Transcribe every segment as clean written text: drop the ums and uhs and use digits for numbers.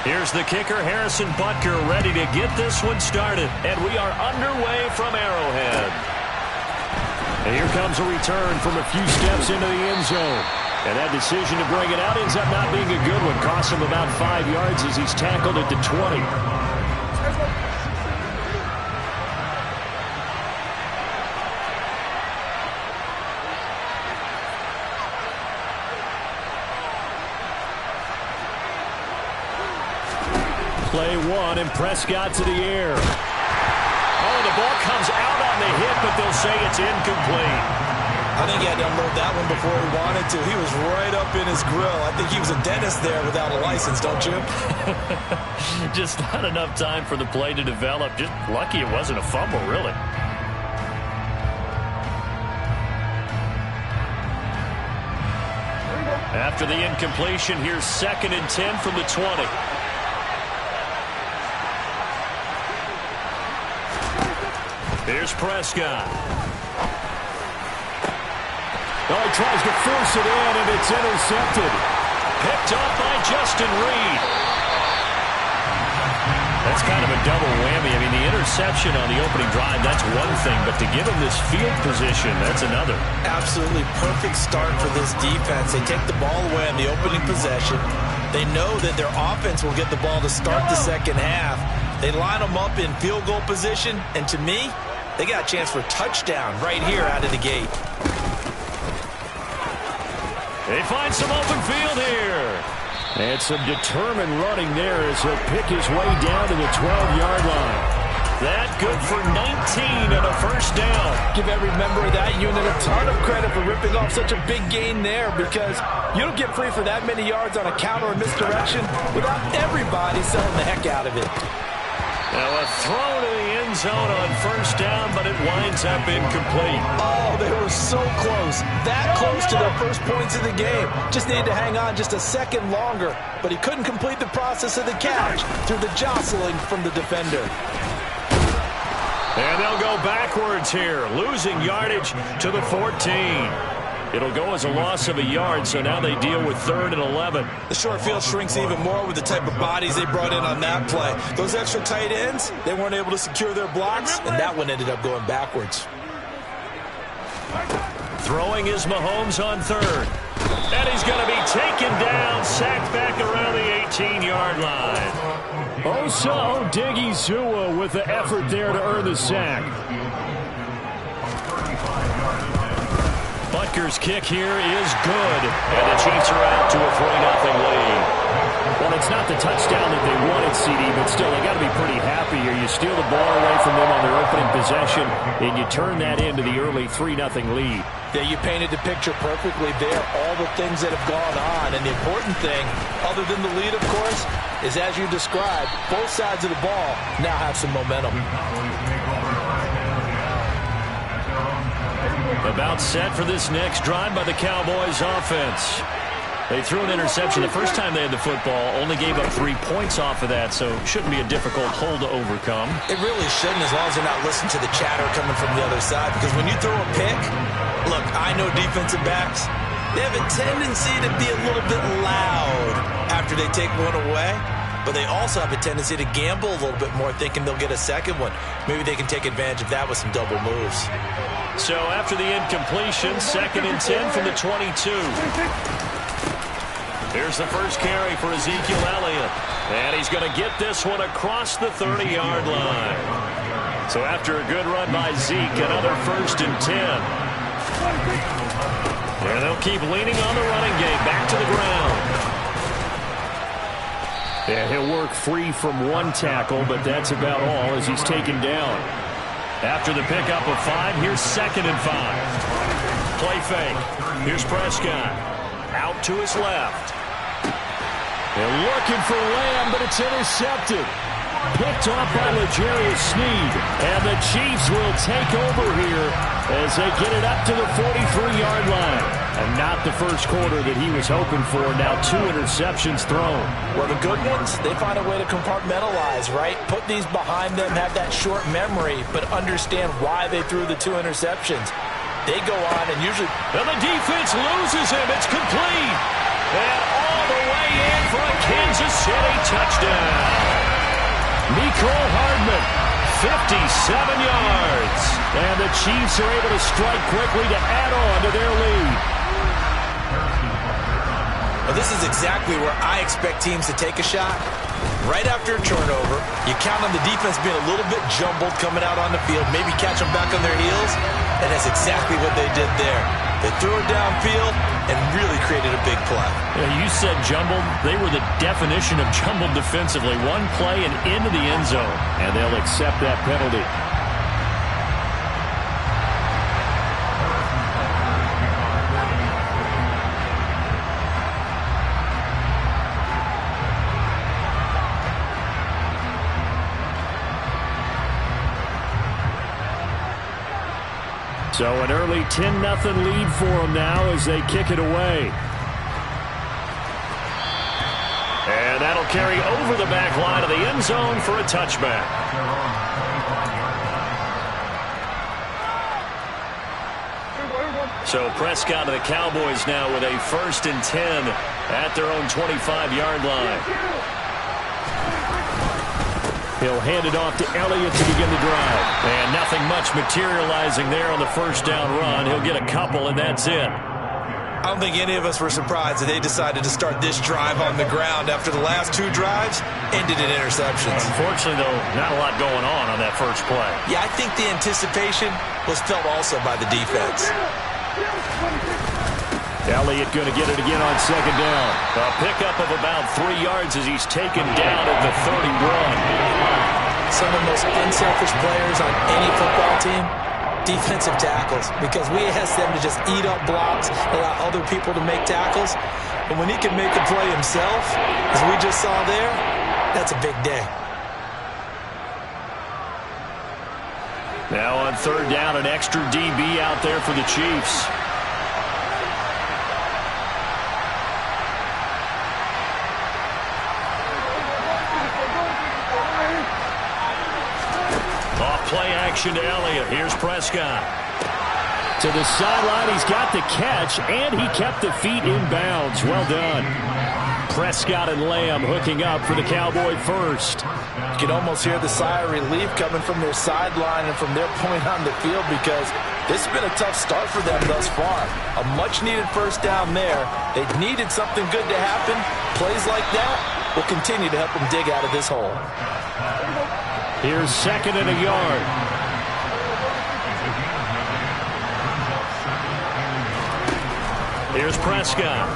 Here's the kicker, Harrison Butker, ready to get this one started. And we are underway from Arrowhead. And here comes a return from a few steps into the end zone. And that decision to bring it out ends up not being a good one. Costs him about 5 yards as he's tackled at the 20. Play one, and Prescott to the air. Oh, the ball comes out on the hit, but they'll say it's incomplete. I think he had to unload that one before he wanted to. He was right up in his grill. I think he was a dentist there without a license, don't you? Just not enough time for the play to develop. Just lucky it wasn't a fumble, really. After the incompletion, here's 2nd and 10 from the 20. Here's Prescott. Oh, he tries to force it in, and it's intercepted. Picked off by Justin Reed. That's kind of a double whammy. I mean, the interception on the opening drive, that's one thing, but to give him this field position, that's another. Absolutely perfect start for this defense. They take the ball away on the opening possession. They know that their offense will get the ball to start the second half. They line them up in field goal position, and to me, they got a chance for a touchdown right here out of the gate. They find some open field here. And some determined running there as he'll pick his way down to the 12-yard line. That good for 19 and a first down. Give every member of that unit a ton of credit for ripping off such a big gain there, because you don't get free for that many yards on a counter or misdirection without everybody selling the heck out of it. Now a throw to the end zone on first down, but it winds up incomplete. Oh, they were so close. That close to their first points of the game. Just needed to hang on just a second longer, but he couldn't complete the process of the catch through the jostling from the defender. And they'll go backwards here, losing yardage to the 14. It'll go as a loss of a yard, so now they deal with 3rd and 11. The short field shrinks even more with the type of bodies they brought in on that play. Those extra tight ends, they weren't able to secure their blocks, and that one ended up going backwards. Throwing is Mahomes on 3rd. And he's going to be taken down, sacked back around the 18-yard line. Osa Odighizuwa with the effort there to earn the sack. Butker's kick here is good, and the Chiefs are out to a 3-0 lead. Well, it's not the touchdown that they wanted, CD, but still, they got to be pretty happy here. You steal the ball away from them on their opening possession, and you turn that into the early 3-0 lead. Yeah, you painted the picture perfectly there, all the things that have gone on, and the important thing, other than the lead, of course, is as you described, both sides of the ball now have some momentum. About set for this next drive by the Cowboys offense. They threw an interception the first time they had the football, only gave up 3 points off of that, so it shouldn't be a difficult hole to overcome. It really shouldn't, as long as they're not listening to the chatter coming from the other side, because when you throw a pick, look, I know defensive backs, they have a tendency to be a little bit loud after they take one away, but they also have a tendency to gamble a little bit more, thinking they'll get a second one. Maybe they can take advantage of that with some double moves. So after the incompletion, 2nd and 10 from the 22. Here's the first carry for Ezekiel Elliott. And he's going to get this one across the 30-yard line. So after a good run by Zeke, another 1st and 10. And they'll keep leaning on the running game. Back to the ground. Yeah, he'll work free from one tackle, but that's about all as he's taken down. After the pickup of 5, here's 2nd and 5. Play fake. Here's Prescott. Out to his left. They're looking for Lamb, but it's intercepted. Picked off by L'Jarius Sneed. And the Chiefs will take over here as they get it up to the 43-yard line. And not the first quarter that he was hoping for. Now 2 interceptions thrown. Well, the good ones, they find a way to compartmentalize, right? Put these behind them, have that short memory, but understand why they threw the 2 interceptions. They go on and usually... And the defense loses him. It's complete. And all the way in for a Kansas City touchdown. Mecole Hardman, 57 yards. And the Chiefs are able to strike quickly to add on to their lead. Well, this is exactly where I expect teams to take a shot. Right after a turnover, you count on the defense being a little bit jumbled coming out on the field, maybe catch them back on their heels, and that's exactly what they did there. They threw it downfield and really created a big play. Yeah, you said jumbled. They were the definition of jumbled defensively. One play and into the end zone, and they'll accept that penalty. So an early 10-0 lead for them now as they kick it away. And that'll carry over the back line of the end zone for a touchback. So Prescott of the Cowboys now with a 1st and 10 at their own 25-yard line. He'll hand it off to Elliott to begin the drive. And nothing much materializing there on the first down run. He'll get a couple, and that's it. I don't think any of us were surprised that they decided to start this drive on the ground after the last 2 drives ended in interceptions. Unfortunately, though, not a lot going on that first play. Yeah, I think the anticipation was felt also by the defense. Elliott going to get it again on 2nd down. A pickup of about 3 yards as he's taken down at the 31. Some of the most unselfish players on any football team, defensive tackles, because we ask them to just eat up blocks, allow other people to make tackles. But when he can make a play himself, as we just saw there, that's a big day. Now on 3rd down, an extra DB out there for the Chiefs. Play action to Elliott. Here's Prescott. To the sideline. He's got the catch, and he kept the feet in bounds. Well done. Prescott and Lamb hooking up for the Cowboy first. You can almost hear the sigh of relief coming from their sideline and from their point on the field because this has been a tough start for them thus far. A much-needed first down there. They needed something good to happen. Plays like that will continue to help them dig out of this hole. Here's 2nd and a yard. Here's Prescott.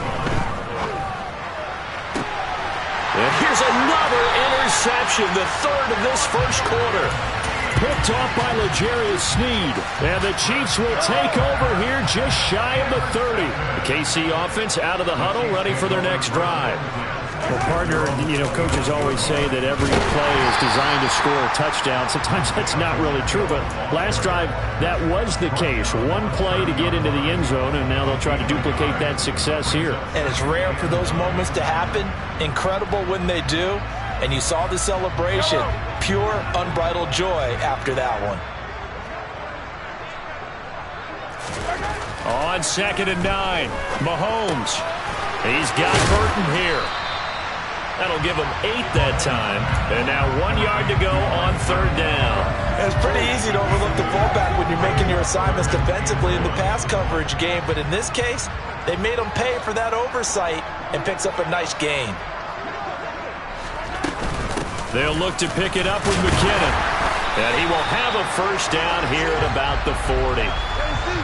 And here's another interception, the 3rd of this first quarter. Picked off by L'Jarius Sneed. And the Chiefs will take over here just shy of the 30. The KC offense out of the huddle, ready for their next drive. Well, partner, you know, coaches always say that every play is designed to score a touchdown. Sometimes that's not really true, but last drive, that was the case. One play to get into the end zone, and now they'll try to duplicate that success here. And it's rare for those moments to happen. Incredible when they do. And you saw the celebration. Pure, unbridled joy after that one. On 2nd and 9, Mahomes. He's got Burton here. That'll give him 8 that time. And now 1 yard to go on 3rd down. It's pretty easy to overlook the fullback when you're making your assignments defensively in the pass coverage game. But in this case, they made him pay for that oversight and picks up a nice gain. They'll look to pick it up with McKinnon. And he will have a first down here at about the 40.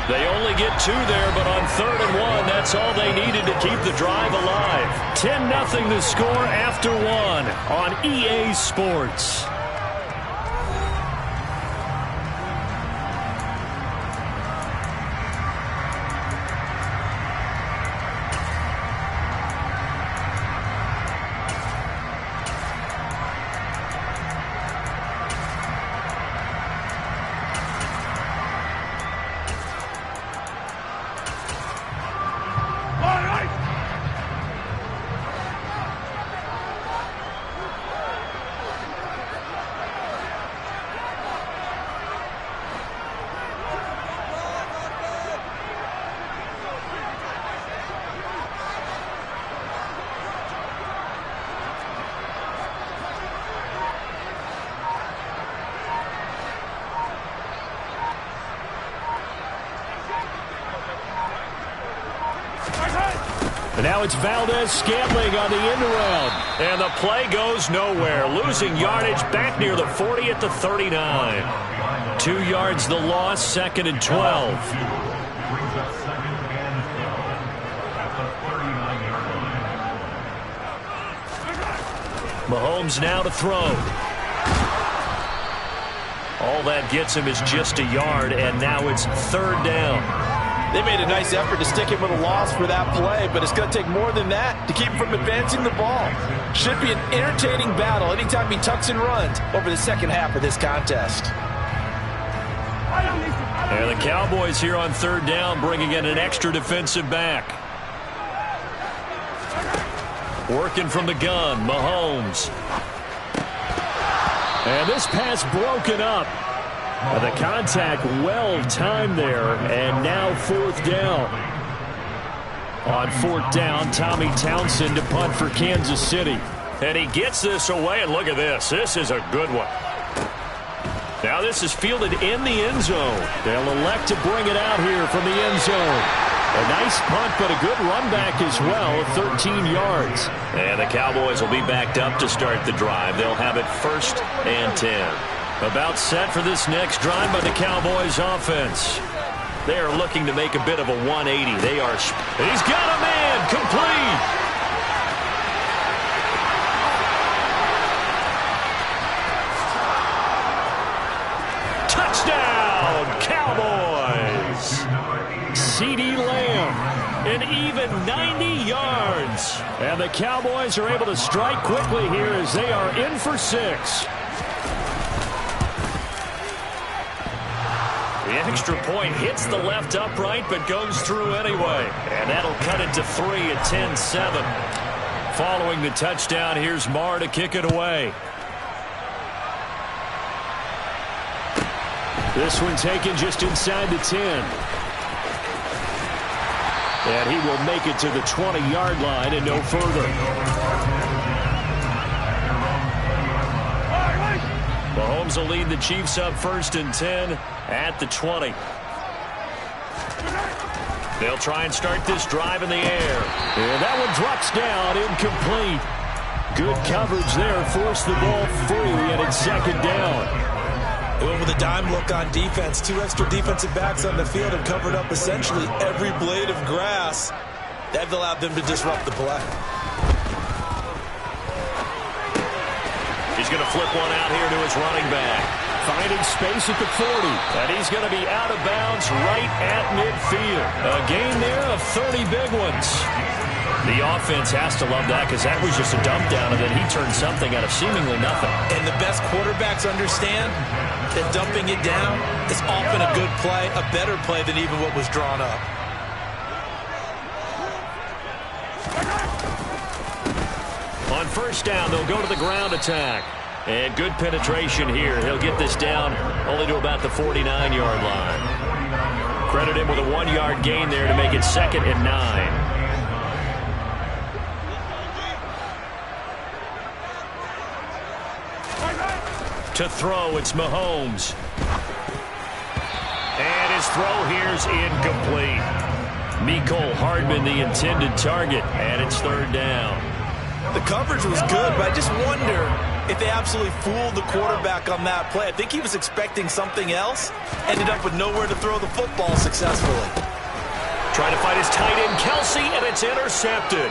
They only get 2 there, but on 3rd and 1, that's all they needed to keep the drive alive. 10-0 the score after 1 on EA Sports. And now it's Valdez-Scantling on the end around. And the play goes nowhere. Losing yardage back near the 40 at the 39. 2 yards the loss, 2nd and 12. Mahomes now to throw. All that gets him is just a yard, and now it's 3rd down. They made a nice effort to stick him with a loss for that play, but it's going to take more than that to keep him from advancing the ball. Should be an entertaining battle anytime he tucks and runs over the second half of this contest. And the Cowboys here on 3rd down, bringing in an extra defensive back. Working from the gun, Mahomes. And this pass broken up. The contact well timed there, and now 4th down. On 4th down, Tommy Townsend to punt for Kansas City. And he gets this away, and look at this. This is a good one. Now this is fielded in the end zone. They'll elect to bring it out here from the end zone. A nice punt, but a good run back as well, 13 yards. And the Cowboys will be backed up to start the drive. They'll have it 1st and 10. About set for this next drive by the Cowboys offense. They are looking to make a bit of a 180. They are. He's got a man complete. Touchdown, Cowboys. CeeDee Lamb, an even 90 yards. And the Cowboys are able to strike quickly here as they are in for 6. The extra point hits the left upright but goes through anyway. And that'll cut it to 3 at 10-7. Following the touchdown, here's Marr to kick it away. This one taken just inside the 10. And he will make it to the 20-yard line and no further. Mahomes will lead the Chiefs up 1st and 10 at the 20. They'll try and start this drive in the air. And that one drops down, incomplete. Good coverage there, forced the ball free, and it's 2nd down. They went with a dime look on defense. 2 extra defensive backs on the field and covered up essentially every blade of grass. That allowed them to disrupt the play. He's going to flip one out here to his running back. Finding space at the 40. And he's going to be out of bounds right at midfield. A gain there of 30 big ones. The offense has to love that because that was just a dump down, and then he turned something out of seemingly nothing. And the best quarterbacks understand that dumping it down is often a good play, a better play than even what was drawn up. On 1st down, they'll go to the ground attack. And good penetration here. He'll get this down only to about the 49-yard line. Credit him with a 1-yard gain there to make it 2nd and 9. To throw, it's Mahomes. And his throw here's incomplete. Mecole Hardman, the intended target, and it's 3rd down. The coverage was good, but I just wonder if they absolutely fooled the quarterback on that play. I think he was expecting something else. Ended up with nowhere to throw the football successfully. Trying to find his tight end, Kelsey, and it's intercepted.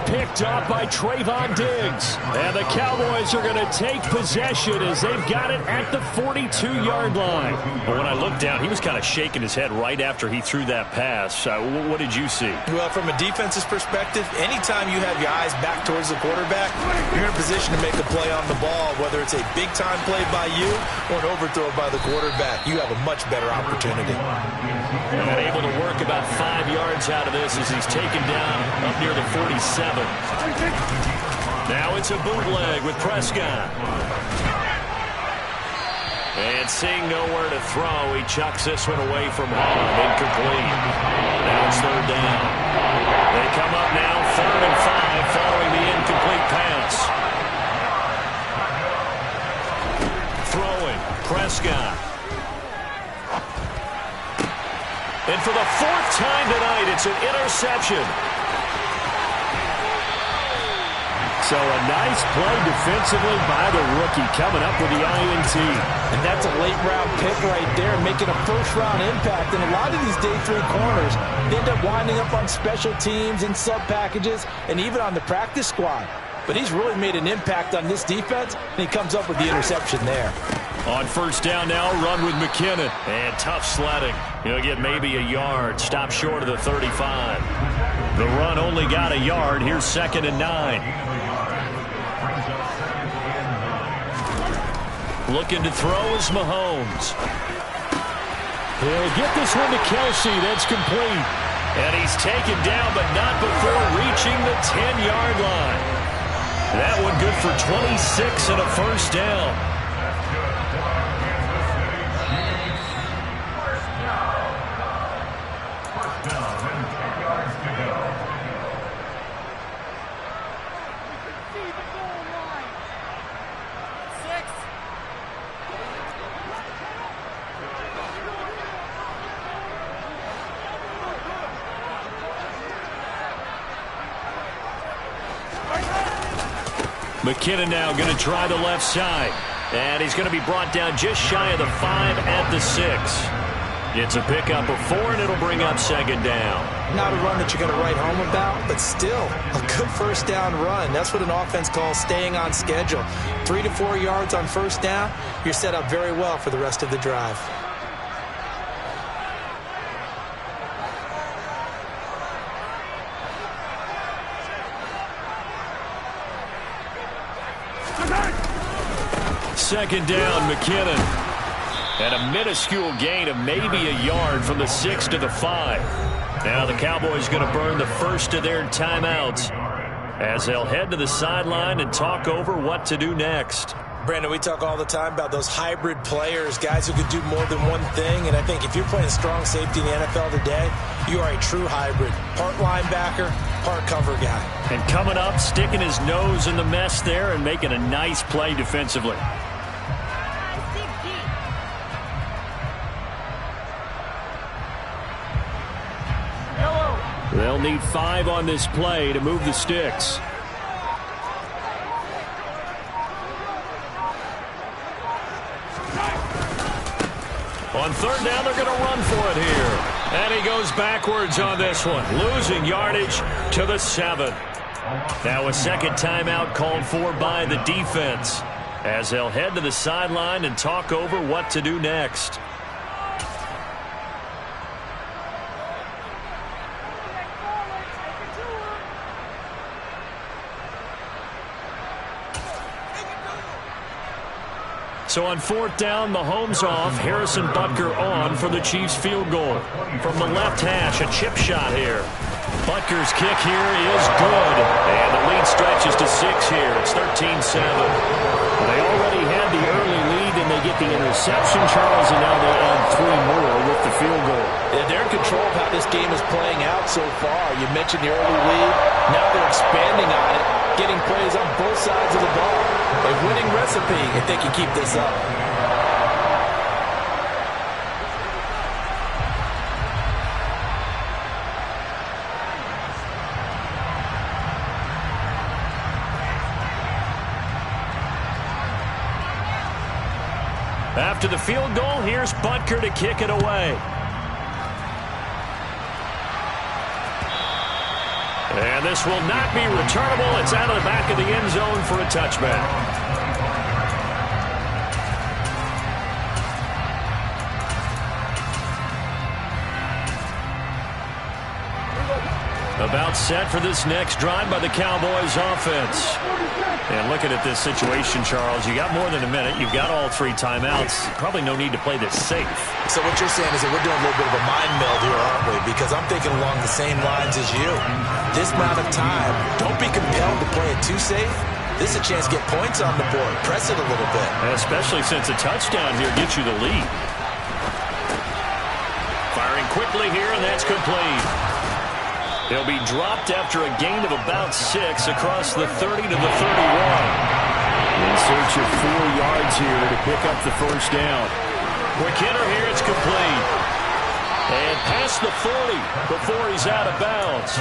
Picked up by Trayvon Diggs. And the Cowboys are going to take possession as they've got it at the 42-yard line. But when I looked down, he was kind of shaking his head right after he threw that pass. What did you see? Well, from a defense's perspective, anytime you have your eyes back towards the quarterback, you're in a position to make a play on the ball, whether it's a big-time play by you or an overthrow by the quarterback. You have a much better opportunity. And able to work about 5 yards out of this as he's taken down up near the 47. Now it's a bootleg with Prescott. And seeing nowhere to throw, he chucks this one away from home. Incomplete. Now it's 3rd down. They come up now 3rd and 5 following the incomplete pass. Throwing, Prescott. And for the 4th time tonight, it's an interception. So a nice play defensively by the rookie coming up with the INT. And that's a late-round pick right there, making a first-round impact. And a lot of these day 3 corners, they end up winding up on special teams and sub-packages and even on the practice squad. But he's really made an impact on this defense, and he comes up with the interception there. On first down now, run with McKinnon. And tough sledding. He'll get maybe a yard. Stop short of the 35. The run only got a yard. Here's 2nd and 9. Looking to throw is Mahomes. He'll get this one to Kelsey. That's complete. And he's taken down, but not before reaching the 10-yard line. That one good for 26 and a first down. McKinnon now going to try the left side. And he's going to be brought down just shy of the 5 at the 6. It's a pickup of 4, and it'll bring up 2nd down. Not a run that you're going to write home about, but still a good first down run. That's what an offense calls staying on schedule. 3 to 4 yards on first down, you're set up very well for the rest of the drive. Second down, McKinnon. And a minuscule gain of maybe a yard from the 6 to the 5. Now the Cowboys going to burn the first of their timeouts as they'll head to the sideline and talk over what to do next. Brandon, we talk all the time about those hybrid players, guys who could do more than one thing. And I think if you're playing strong safety in the NFL today, you are a true hybrid. Part linebacker, part cover guy. And coming up, sticking his nose in the mess there and making a nice play defensively. They'll need 5 on this play to move the sticks. On third down, they're going to run for it here. And he goes backwards on this one, losing yardage to the 7. Now a second timeout called for by the defense as they'll head to the sideline and talk over what to do next. So on fourth down, Mahomes off, Harrison Butker on for the Chiefs field goal. From the left hash, a chip shot here. Butker's kick here is good. And the lead stretches to 6 here. It's 13-7. They already had the early lead, and they get the interception, Charles, and now they add 3 more with the field goal. Yeah, they're in control of how this game is playing out so far. You mentioned the early lead. Now they're expanding on it, getting plays on both sides of the ball. A winning recipe if they can keep this up. After the field goal, here's Butker to kick it away. And this will not be returnable. It's out of the back of the end zone for a touchback. About set for this next drive by the Cowboys offense. And looking at this situation, Charles, you got more than a minute. You've got all 3 timeouts. Probably no need to play this safe. So what you're saying is that we're doing a little bit of a mind meld here, aren't we? Because I'm thinking along the same lines as you. This amount of time, don't be compelled to play it too safe. This is a chance to get points on the board. Press it a little bit. Especially since a touchdown here gets you the lead. Firing quickly here, and that's complete. He'll be dropped after a gain of about 6 across the 30 to the 31. In search of 4 yards here to pick up the first down. Quick hitter here, it's complete. And past the 40 before he's out of bounds.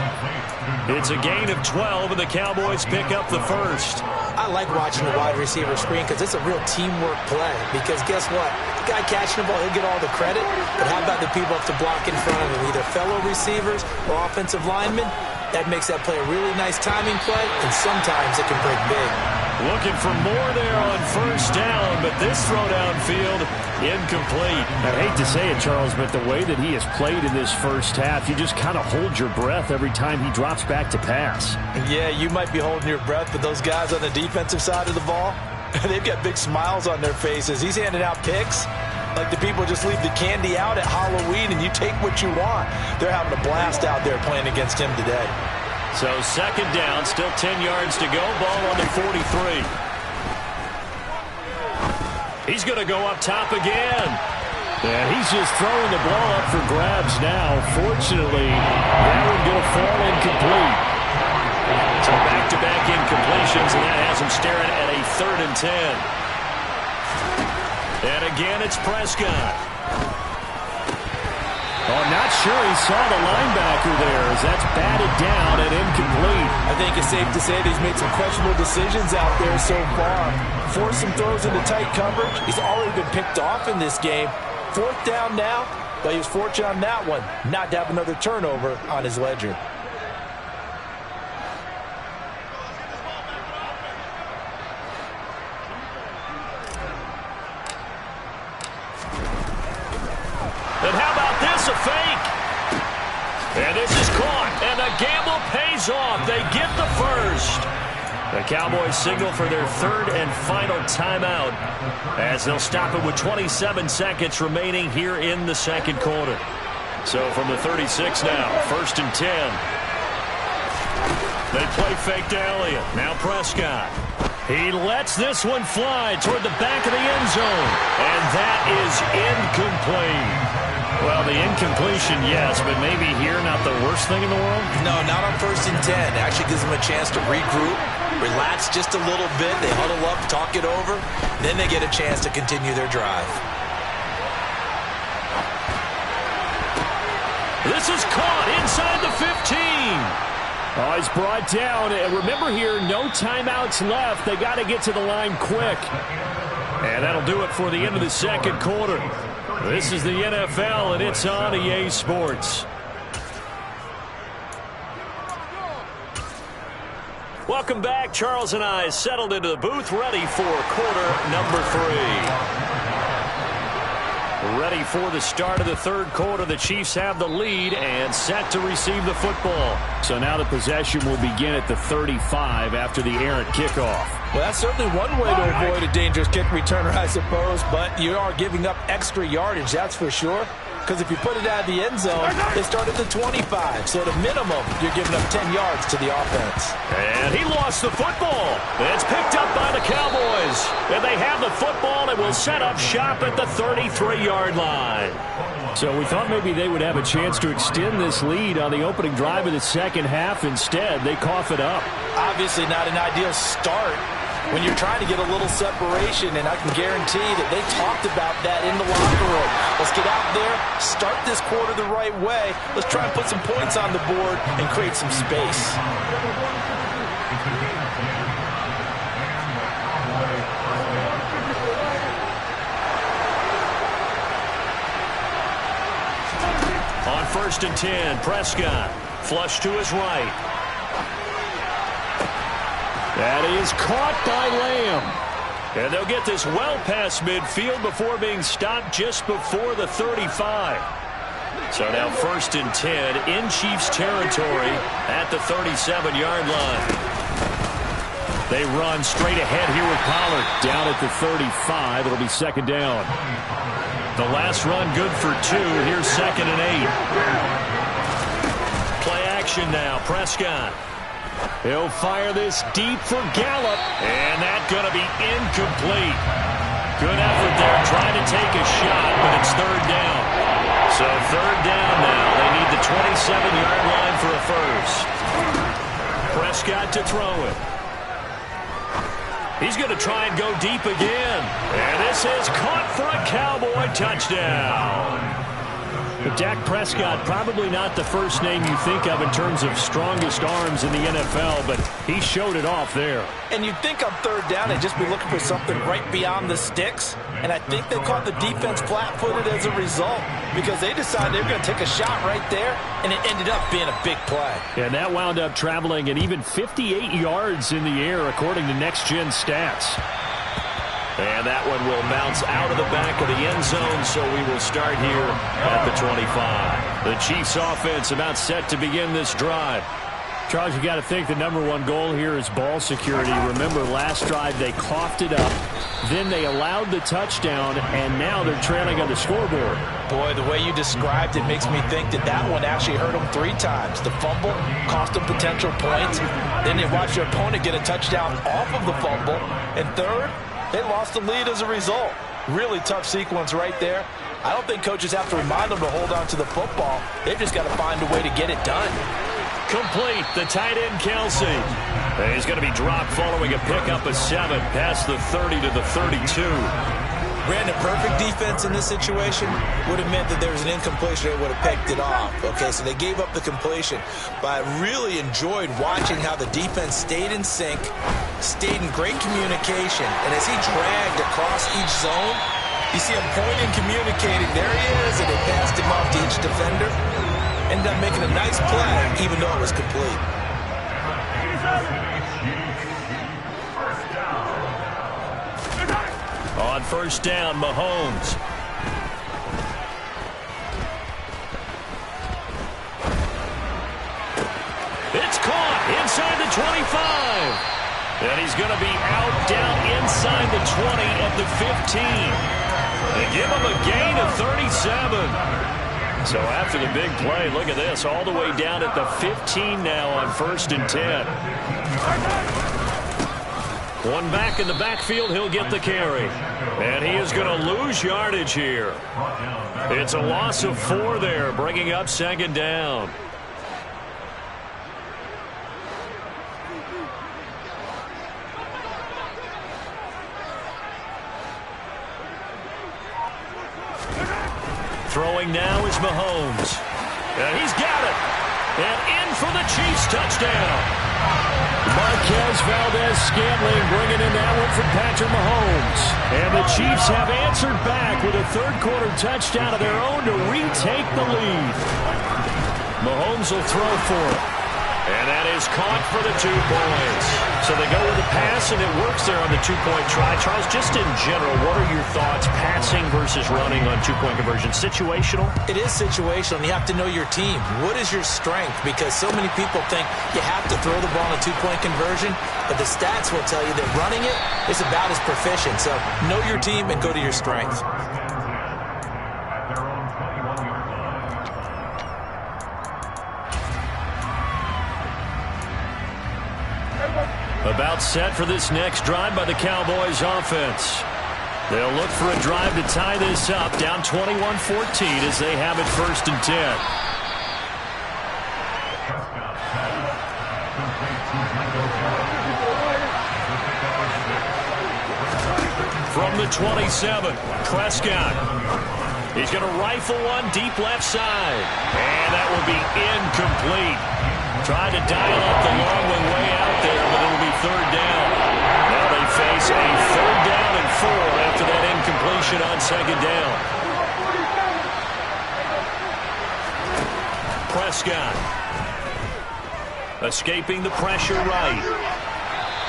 It's a gain of 12, and the Cowboys pick up the first. I like watching the wide receiver screen because it's a real teamwork play. Because guess what? The guy catching the ball, he'll get all the credit. But how about the people up to block in front of him, either fellow receivers or offensive linemen? That makes that play a really nice timing play, and sometimes it can break big. Looking for more there on first down, but this throw downfield, incomplete. I hate to say it, Charles, but the way that he has played in this first half, you just kind of hold your breath every time he drops back to pass. Yeah, you might be holding your breath, but those guys on the defensive side of the ball, they've got big smiles on their faces. He's handing out picks like the people just leave the candy out at Halloween and you take what you want. They're having a blast out there playing against him today. So second down, still 10 yards to go, ball on the 43. He's going to go up top again. Yeah, he's just throwing the ball up for grabs now. Fortunately, that one going to fall incomplete. So back-to-back incompletions, and that has him staring at a 3rd and 10. And again, it's Prescott. Oh, not sure he saw the linebacker there as that's batted down and incomplete. I think it's safe to say that he's made some questionable decisions out there so far. Forced some throws into tight coverage. He's already been picked off in this game. 4th down now, but he was fortunate on that one not to have another turnover on his ledger. And how about this, a fake? And this is caught, and the gamble pays off. They get the first. The Cowboys signal for their 3rd and final timeout as they'll stop it with 27 seconds remaining here in the second quarter. So from the 36 now, 1st and 10. They play fake to Elliott. Now Prescott. He lets this one fly toward the back of the end zone. And that is incomplete. Well, the incompletion, yes, but maybe here not the worst thing in the world? No, not on 1st and 10. It actually gives them a chance to regroup, relax just a little bit. They huddle up, talk it over. Then they get a chance to continue their drive. This is caught inside the 15. Oh, he's brought down. And remember here, no timeouts left. They got to get to the line quick. And that'll do it for the end of the second quarter. This is the NFL, and it's on EA Sports. Welcome back. Charles and I settled into the booth, ready for quarter number 3. Ready for the start of the 3rd quarter. The Chiefs have the lead and set to receive the football. So now the possession will begin at the 35 after the errant kickoff. Well, that's certainly one way to avoid a dangerous kick returner, I suppose, but you are giving up extra yardage, that's for sure. Because if you put it out of the end zone, they start at the 25. So at a minimum, you're giving up 10 yards to the offense. And he lost the football. It's picked up by the Cowboys. And they have the football and will set up shop at the 33-yard line. So we thought maybe they would have a chance to extend this lead on the opening drive of the second half. Instead, they cough it up. Obviously not an ideal start when you're trying to get a little separation, and I can guarantee that they talked about that in the locker room. Let's get out there, start this quarter the right way. Let's try and put some points on the board and create some space. On 1st and 10, Prescott flush to his right. That is caught by Lamb. And they'll get this well past midfield before being stopped just before the 35. So now 1st and 10 in Chiefs territory at the 37-yard line. They run straight ahead here with Pollard. Down at the 35, it'll be second down. The last run good for 2. Here's 2nd and 8. Play action now, Prescott. He'll fire this deep for Gallup, and that's going to be incomplete. Good effort there, trying to take a shot, but it's 3rd down. So 3rd down now. They need the 27-yard line for a first. Prescott to throw it. He's going to try and go deep again. And this is caught for a Cowboy touchdown. But Dak Prescott, probably not the first name you think of in terms of strongest arms in the NFL, but he showed it off there. And you'd think on third down they'd just be looking for something right beyond the sticks. And I think they caught the defense flat-footed as a result because they decided they were going to take a shot right there, and it ended up being a big play. And that wound up traveling an even 58 yards in the air, according to Next Gen Stats. And that one will bounce out of the back of the end zone, so we will start here at the 25. The Chiefs offense about set to begin this drive. Charles, you got to think the #1 goal here is ball security. Remember, last drive they coughed it up, then they allowed the touchdown, and now they're trailing on the scoreboard. Boy, the way you described it makes me think that that one actually hurt them 3 times. The fumble cost them potential points. Then they watched their opponent get a touchdown off of the fumble. And third, they lost the lead as a result. Really tough sequence right there. I don't think coaches have to remind them to hold on to the football. They've just got to find a way to get it done. Complete, the tight end, Kelsey. And he's going to be dropped following a pickup of 7 past the 30 to the 32. Brandon, perfect defense in this situation would have meant that there was an incompletion. They would have picked it off. Okay, so they gave up the completion. But I really enjoyed watching how the defense stayed in sync, stayed in great communication. And as he dragged across each zone, you see him pointing, communicating. There he is, and they passed him off to each defender. Ended up making a nice play, even though it was complete. On first down, Mahomes. It's caught inside the 25. And he's going to be out down inside the 20 at the 15. They give him a gain of 37. So after the big play, look at this, all the way down at the 15 now on first and 10. One back in the backfield, he'll get the carry. And he is going to lose yardage here. It's a loss of 4 there, bringing up second down. Throwing now is Mahomes. And he's got it. And in for the Chiefs touchdown. Marquez Valdez-Scantling bringing in that one from Patrick Mahomes. And the Chiefs have answered back with a third-quarter touchdown of their own to retake the lead. Mahomes will throw for it. And that is caught for the 2 points. So they go with the pass, and it works there on the 2-point try. Charles, just in general, what are your thoughts, passing versus running on 2-point conversion? Situational? It is situational, and you have to know your team. What is your strength? Because so many people think you have to throw the ball in a 2-point conversion, but the stats will tell you that running it is about as proficient. So know your team and go to your strength. About set for this next drive by the Cowboys offense. They'll look for a drive to tie this up, down 21-14 as they have it first and 10. From the 27, Prescott. He's going to rifle one deep left side. And that will be incomplete. Tried to dial up the long one way out there, but it'll be third down. Now they face a third down and 4 after that incompletion on second down. Prescott. Escaping the pressure right.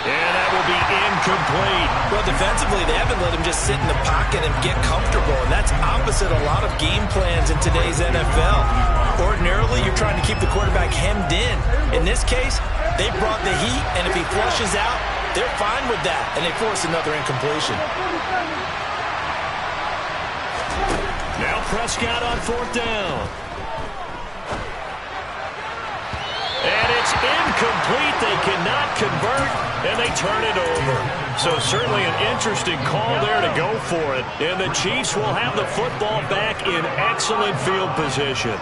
And that will be incomplete. Well, defensively, they haven't let him just sit in the pocket and get comfortable, and that's opposite a lot of game plans in today's NFL. Ordinarily, you're trying to keep the quarterback hemmed in. In this case, they brought the heat, and if he flushes out, they're fine with that, and they force another incompletion. Now Prescott on fourth down. And it's incomplete. They cannot convert, and they turn it over. So certainly an interesting call there to go for it. And the Chiefs will have the football back in excellent field position.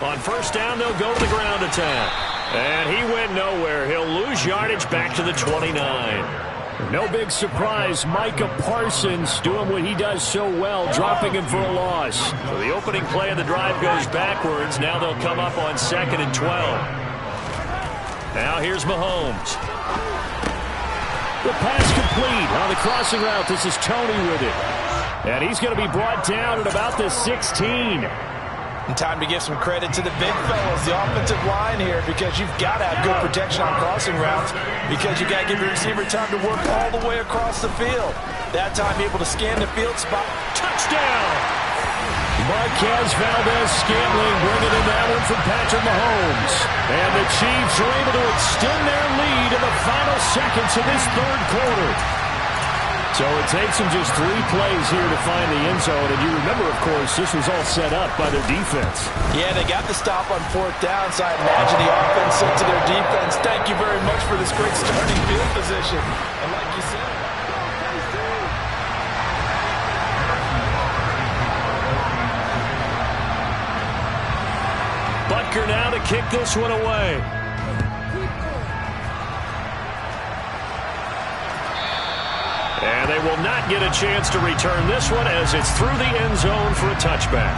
On first down, they'll go to the ground attack. And he went nowhere. He'll lose yardage back to the 29. No big surprise, Micah Parsons doing what he does so well, dropping him for a loss. So the opening play of the drive goes backwards. Now they'll come up on 2nd and 12. Now here's Mahomes. The pass complete on the crossing route. This is Tony with it. And he's going to be brought down at about the 16. And time to give some credit to the big fellas, the offensive line here, because you've got to have good protection on crossing routes, because you've got to give your receiver time to work all the way across the field. That time able to scan the field spot. Touchdown! Marquez Valdez-Scantling bringing in that one from Patrick Mahomes. And the Chiefs are able to extend their lead in the final seconds of this third quarter. So it takes them just 3 plays here to find the end zone. And you remember, of course, this was all set up by their defense. Yeah, they got the stop on 4th down, so I imagine the offense said to their defense, thank you very much for this great starting field position. And like you said, Butker now to kick this one away. And they will not get a chance to return this one as it's through the end zone for a touchback.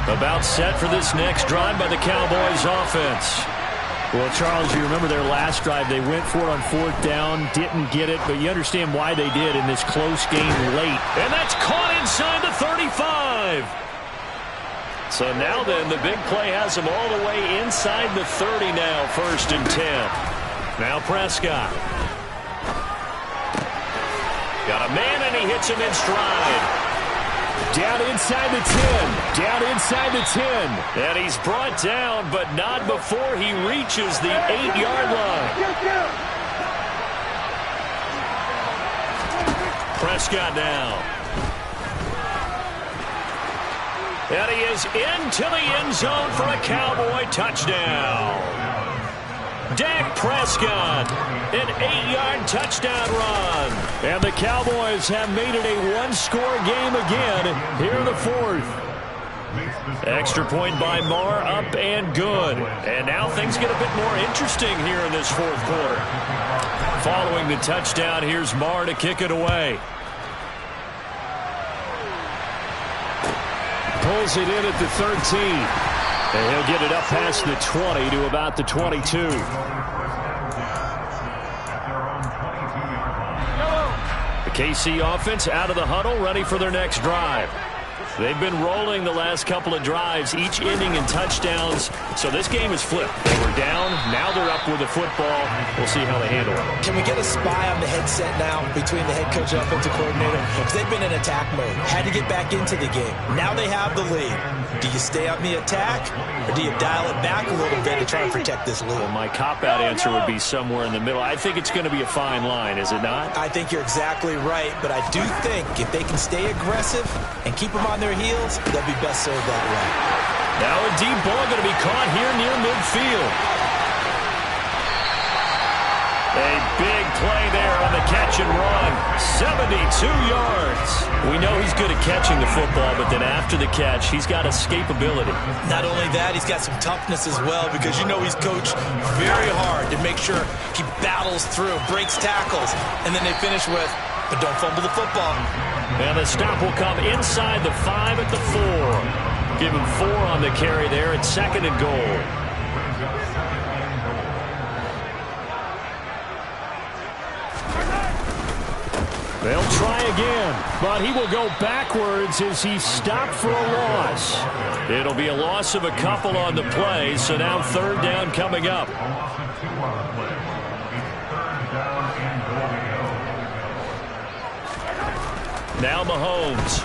About set for this next drive by the Cowboys offense. Well, Charles, you remember their last drive. They went for it on 4th down, didn't get it, but you understand why they did in this close game late. And that's caught inside the 35. So now then, the big play has them all the way inside the 30 now, 1st and 10. Now Prescott. Got a man, and he hits him in stride. Down inside the 10. Down inside the 10. And he's brought down, but not before he reaches the 8-yard line. Prescott now. And he is into the end zone for a Cowboy touchdown. Dak Prescott, an 8-yard touchdown run. And the Cowboys have made it a one-score game again here in the 4th. Extra point by Marr, up and good. And now things get a bit more interesting here in this 4th quarter. Following the touchdown, here's Marr to kick it away. Pulls it in at the 13. And he'll get it up past the 20 to about the 22. The KC offense out of the huddle, ready for their next drive. They've been rolling the last couple of drives, each ending in touchdowns. So this game is flipped. They were down, now they're up with the football. We'll see how they handle it. Can we get a spy on the headset now between the head coach and offensive coordinator? Because they've been in attack mode. Had to get back into the game. Now they have the lead. Do you stay on the attack, or do you dial it back a little bit to try and protect this lead? Well, my cop-out answer would be somewhere in the middle. I think it's going to be a fine line, is it not? I think you're exactly right, but I do think if they can stay aggressive and keep them on their heels, they'll be best served that way. Now a deep ball going to be caught here near midfield. A big play there on the catch and run. 72 yards. We know he's good at catching the football, but then after the catch, he's got escapability. Not only that, he's got some toughness as well, because you know he's coached very hard to make sure he battles through, breaks tackles, and then they finish with, but don't fumble the football. And the stop will come inside the 5 at the 4. Give him 4 on the carry there at 2nd and goal. They'll try again, but he will go backwards as he's stopped for a loss. It'll be a loss of a couple on the play, so now 3rd down coming up. Now Mahomes.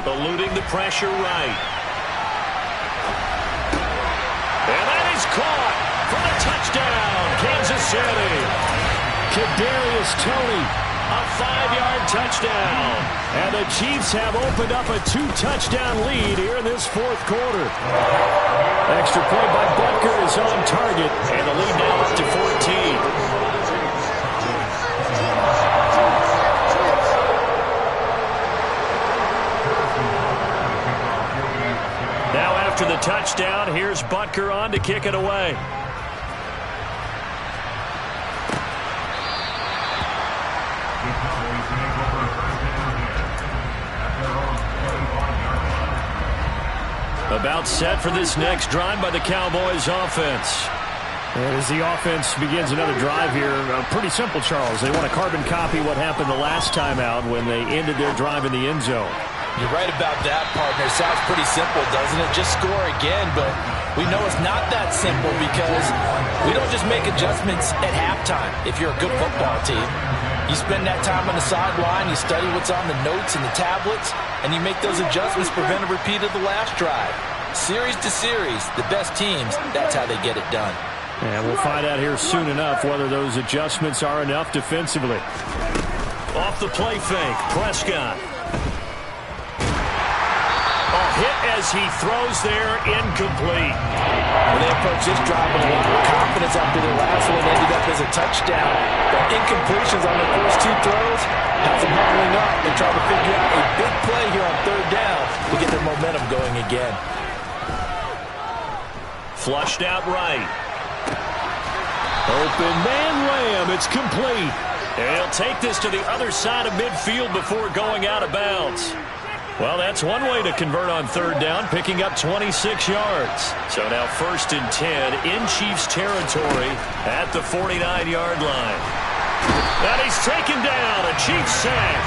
Eluding the pressure right. And that is caught for the touchdown, Kansas City. Kadarius Toney, a 5-yard touchdown. And the Chiefs have opened up a 2-touchdown lead here in this 4th quarter. Extra point by Butker is on target. And the lead now up to 14. Now after the touchdown, here's Butker on to kick it away. About set for this next drive by the Cowboys offense. And as the offense begins another drive here, pretty simple, Charles. They want to carbon copy what happened the last time out when they ended their drive in the end zone. You're right about that, partner. Sounds pretty simple, doesn't it? Just score again, but we know it's not that simple because we don't just make adjustments at halftime if you're a good football team. You spend that time on the sideline, you study what's on the notes and the tablets, and you make those adjustments, prevent a repeat of the last drive. Series to series, the best teams, that's how they get it done. And we'll find out here soon enough whether those adjustments are enough defensively. Off the play fake, Prescott. A hit as he throws there, incomplete. Well, they approached this drive with a lot of confidence after their last one ended up as a touchdown. The incompletions on the first two throws have them huddling up and trying to figure out a big play here on third down to get their momentum going again. Flushed out right. Open man Lamb, it's complete. And he'll take this to the other side of midfield before going out of bounds. Well, that's one way to convert on third down, picking up 26 yards. So now 1st and 10 in Chiefs territory at the 49-yard line. And he's taken down, a Chiefs sack.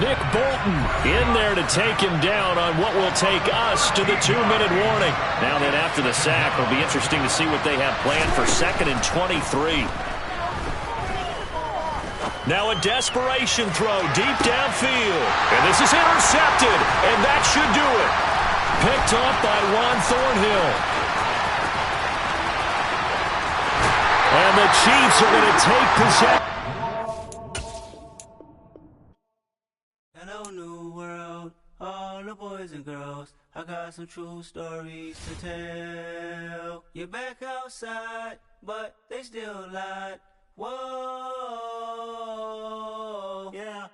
Nick Bolton in there to take him down on what will take us to the 2-minute warning. Now then, after the sack, it'll be interesting to see what they have planned for 2nd and 23. Now a desperation throw deep downfield. And this is intercepted, and that should do it. Picked off by Juan Thornhill. And the Chiefs are going to take possession. Hello, new world, all the boys and girls. I got some true stories to tell. You're back outside, but they still lied. Whoa, yeah.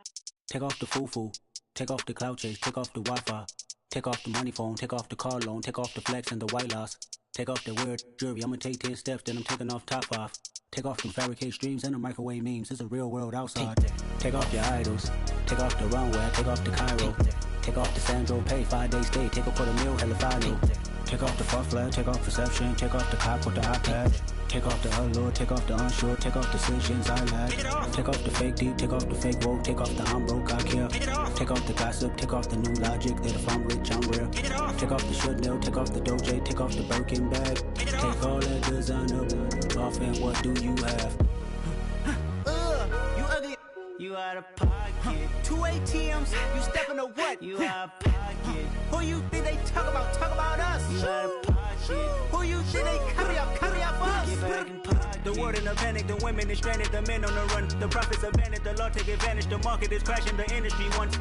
Take off the foo-foo, take off the cloud chase, take off the Wi-Fi, take off the money phone, take off the car loan, take off the flex and the white loss, take off the weird jewelry. I'ma take 10 steps, then I'm taking off top 5. Take off the fabricate streams and the microwave memes. It's a real world outside. Take off your idols, take off the runway, take off the Cairo, take off the Sandro Pay, 5-day stay, take off for the meal, hella follow. Take off the far flag, take off perception, take off the cop with the iPad. Take off the allure, take off the unsure, take off the decisions I lack. Take off the fake deep, take off the fake woke, take off the I'm broke, I care. Take off the gossip, take off the new logic that if I'm rich, I'm real. Take off the Chanel, take off the Doja, take off the Birkin bag. Take all that designer off and what do you have? You ugly. You out of pocket. 2 ATMs, you stepping to what? You out of pocket. Who you think they talk about? Talk about us. You out of pocket. Who you think they carry up for us? Get back in pocket. The world in a panic, the women is stranded, the men on the run. The profits abandoned, the law take advantage. The market is crashing, the industry wants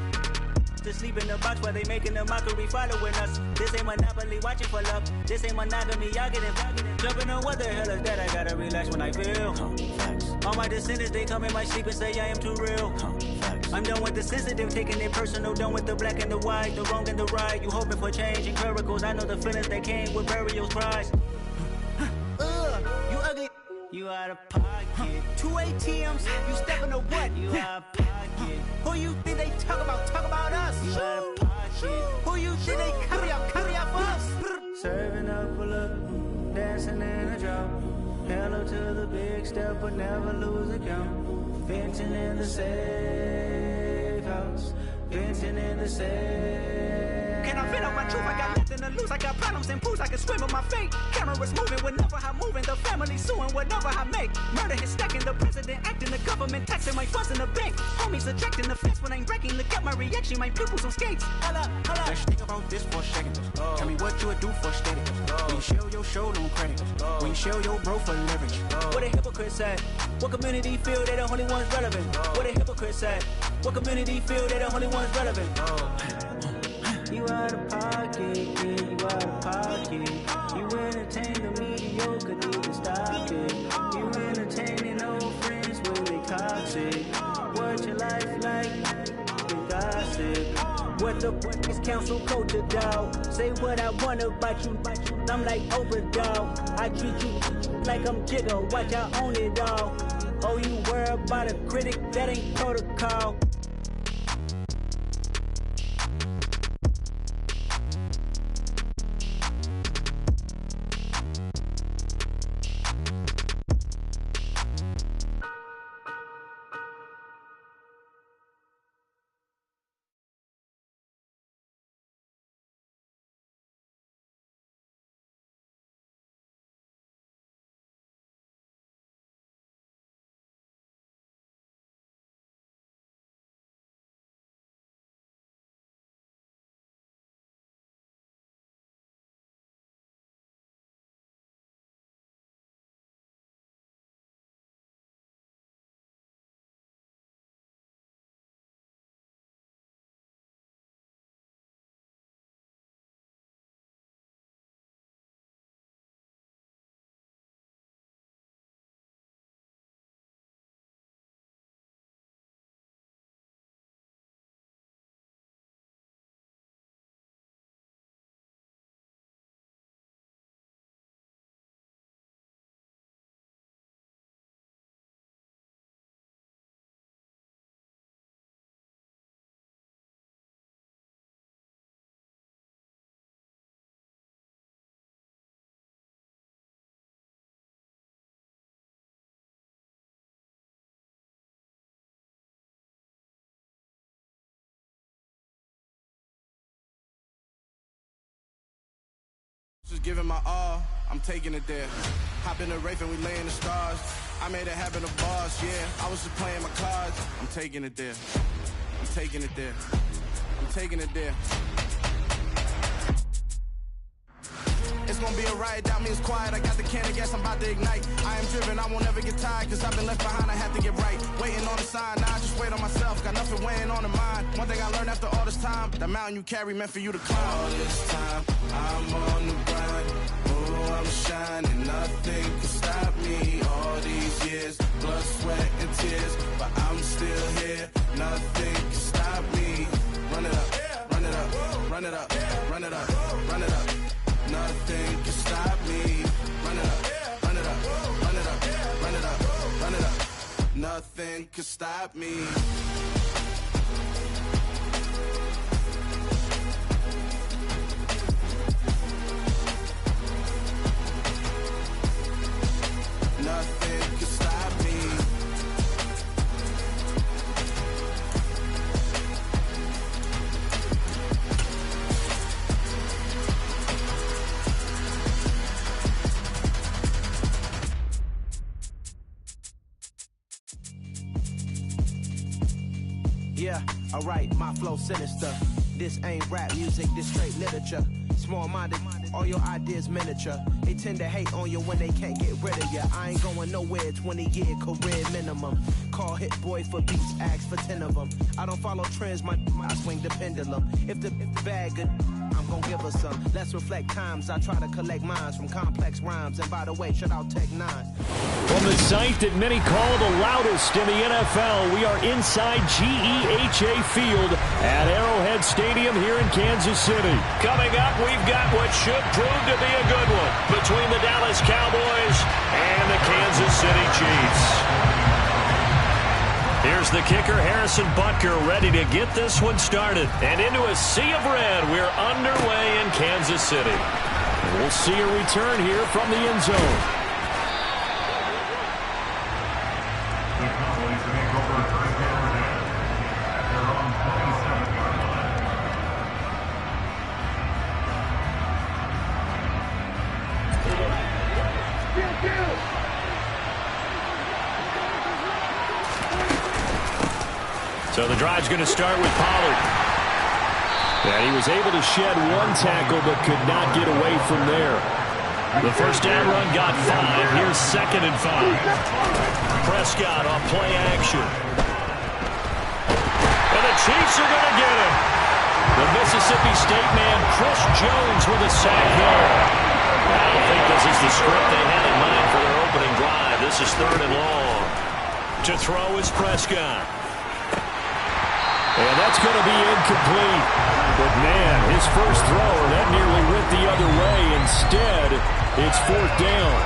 to sleep in the box while they making a mockery following us. This ain't Monopoly, watching for love. This ain't monogamy, y'all getting jumping on what the hell is that? I gotta relax when I feel. All my descendants, they come in my sleep and say I am too real. I'm done with the sensitive, taking it personal. Done with the black and the white, the wrong and the right. You hoping for change and miracles. I know the feelings that came with burial cries. You ugly. You out of pocket. 2 ATMs, you stepping to what? You out of pocket. Who you think they talk about? Talk about us. You out of pocket. Who you think they carry up for us? Serving up a look, dancing in a drop. Hello to the big step, but never lose a count. Venting in the safe house. Venting in the safe. Can I vent out my truth? I got nothing to lose. I got problems and pools. I can swim with my fate. Cameras moving whenever I'm moving. The family suing whatever I make. Murder is stacking. The president acting. The government taxing. My funds in the bank. Homies attracting the fence when I'm breaking. Look at my reaction. My pupils on skates. Holla, holla. Let's think about this for a second. Tell me what you would do for steady. When you show your show no credit. When you show your bro for leverage. What a hypocrite said. What community feel they the only ones relevant? What a hypocrite said. What community feel they the only ones relevant? You out of pocket, yeah, you out of pocket. You entertain the mediocre, need to stop it. You entertaining old friends when they toxic. What your life like? You gossip. What the fuck is council culture, dog? Say what I want about you. I'm like overdog. I treat you like I'm Jigga. Watch I own it all. Oh, you worry about a critic? That ain't protocol. giving my all, I'm taking it there. Hop in the Wraith and we laying the stars. I made it happen, the boss, yeah. I was just playing my cards. I'm taking it there. I'm taking it there. I'm taking it there. It's gonna be a riot, doubt me it's quiet. I got the can of gas, I'm about to ignite. I am driven, I won't ever get tired, cause I've been left behind, I have to get right. Waiting on the sign, now I just wait on myself. Got nothing weighing on the mind. One thing I learned after all this time, the mountain you carry meant for you to climb. All this time, I'm on the grind. Oh, I'm shining, nothing can stop me. All these years, blood, sweat, and tears, but I'm still here. Nothing can stop me. Run it up, run it up, run it up, run it up, run it up. Nothing can stop me. Run it up, run it up, run it up, run it up, run it up. Nothing can stop me. Nothing can stop me. Yeah, alright, my flow sinister. This ain't rap music, this straight literature. Small-minded, all your ideas miniature. They tend to hate on you when they can't get rid of you. I ain't going nowhere, 20-year career minimum. Call Hit Boy for beats, ask for 10 of them. I don't follow trends, I swing the pendulum. If the bag good, I'm gon' give her some. Let's reflect times, I try to collect minds from complex rhymes. And by the way, shout out Tech 9. From the site that many call the loudest in the NFL, we are inside GEHA Field at Arrowhead Stadium here in Kansas City. Coming up, we've got what should prove to be a good one between the Dallas Cowboys and the Kansas City Chiefs. Here's the kicker, Harrison Butker, ready to get this one started. And into a sea of red, we're underway in Kansas City. We'll see a return here from the end zone. So the drive's going to start with Pollard. And he was able to shed one tackle but could not get away from there. The first down run got 5. Here's 2nd and 5. Prescott on play action. And the Chiefs are going to get him. The Mississippi State man, Chris Jones, with a sack there. I don't think this is the script they had in mind for their opening drive. This is 3rd and long. To throw is Prescott. And that's going to be incomplete. But, man, his first throw, that nearly went the other way. Instead, it's 4th down.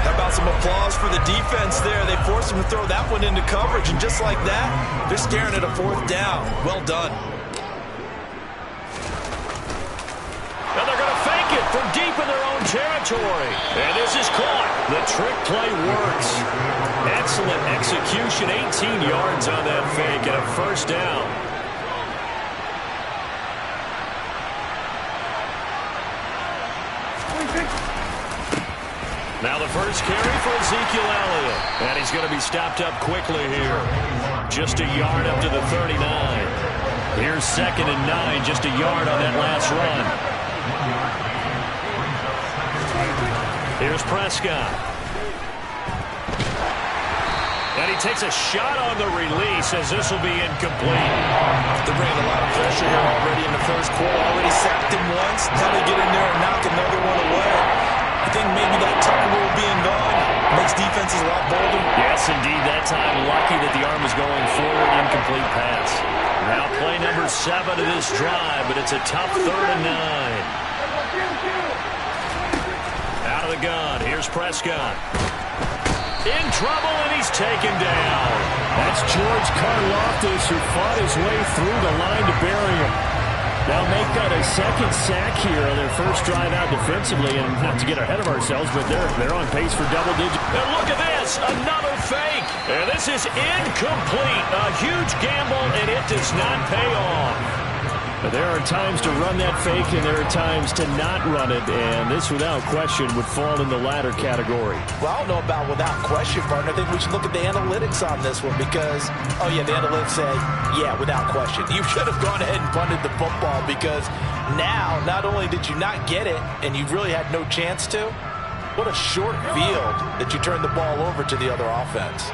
How about some applause for the defense there? They forced him to throw that one into coverage, and just like that, they're staring at a 4th down. Well done. And they're going to fake it from deep in their own territory. And this is caught. The trick play works. Excellent execution. 18 yards on that fake and a 1st down. Now the first carry for Ezekiel Elliott. And he's going to be stopped up quickly here. Just a yard up to the 39. Here's 2nd and 9. Just a yard on that last run. Here's Prescott. And he takes a shot on the release as this will be incomplete. They're bringing a lot of pressure here already in the first quarter. Already sacked him once. Now they get in there and knock another one away. I think maybe that tuck rule being gone makes defenses a lot bolder. Yes, indeed. That time, lucky that the arm was going forward. Incomplete pass. Now play number 7 of this drive, but it's a tough 3rd and 9. Out of the gun. Here's Prescott. In trouble, and he's taken down. That's George Karlaftis, who fought his way through the line to bury him. Now make that a 2nd sack here on their first drive out defensively, and not to get ahead of ourselves, but they're on pace for double digits. And look at this, another fake. And this is incomplete. A huge gamble, and it does not pay off. But there are times to run that fake, and there are times to not run it, and this, without question, would fall in the latter category. Well, I don't know about without question, partner. I think we should look at the analytics on this one because, oh, yeah, the analytics say, yeah, without question. You should have gone ahead and punted the football because now, not only did you not get it, and you really had no chance to, what a short field that you turned the ball over to the other offense.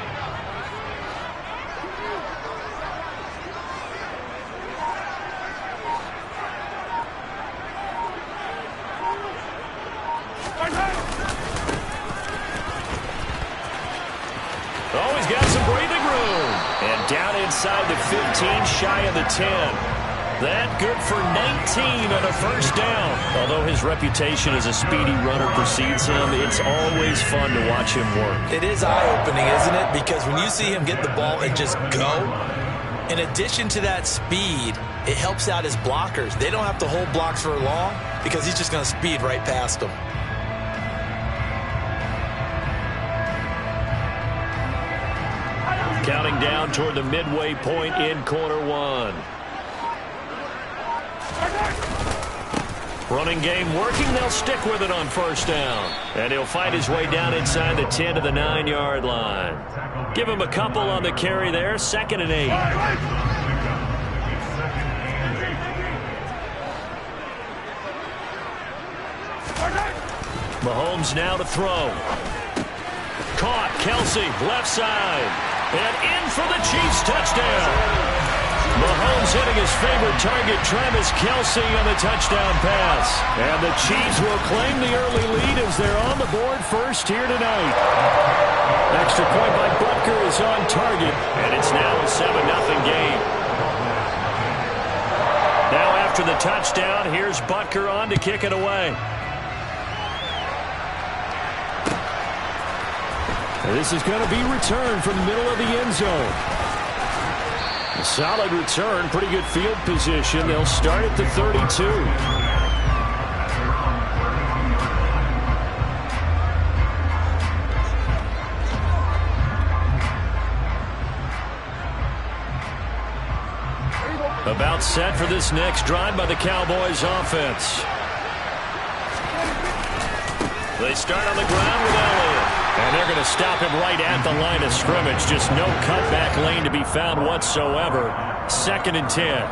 Oh, he's got some breathing room. And down inside the 15, shy of the 10. That good for 19 on a first down. Although his reputation as a speedy runner precedes him, it's always fun to watch him work. It is eye-opening, isn't it? Because when you see him get the ball and just go, in addition to that speed, it helps out his blockers. They don't have to hold blocks for long because he's just going to speed right past them. Counting down toward the midway point in quarter one. Running game working. They'll stick with it on first down. And he'll fight his way down inside the 10 to the 9-yard line. Give him a couple on the carry there. 2nd and 8. Mahomes now to throw. Caught. Kelsey, left side. And in for the Chiefs touchdown. Mahomes hitting his favorite target, Travis Kelsey, on the touchdown pass. And the Chiefs will claim the early lead as they're on the board first here tonight. Extra point by Butker is on target, and it's now a 7-0 game. Now after the touchdown, here's Butker on to kick it away. This is going to be returned from the middle of the end zone. A solid return, pretty good field position. They'll start at the 32. About set for this next drive by the Cowboys offense. They start on the ground with Elliott. And they're going to stop him right at the line of scrimmage. Just no cutback lane to be found whatsoever. 2nd and 10.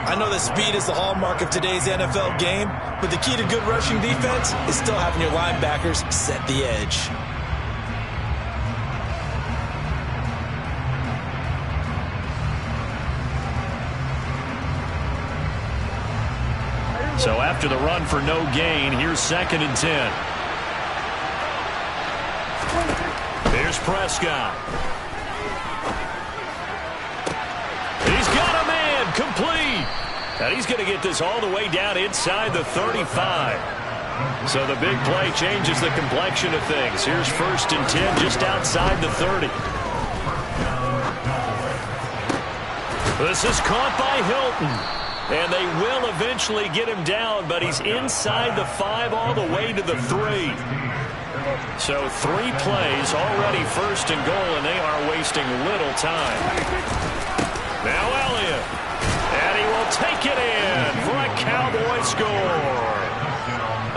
I know that speed is the hallmark of today's NFL game, but the key to good rushing defense is still having your linebackers set the edge. So after the run for no gain, here's 2nd and 10. Here's Prescott. He's got a man, complete. And he's going to get this all the way down inside the 35. So the big play changes the complexion of things. Here's 1st and 10 just outside the 30. This is caught by Hilton. And they will eventually get him down, but he's inside the 5 all the way to the 3. So 3 plays, already 1st and goal, and they are wasting little time. Now Elliott. And he will take it in for a Cowboy score.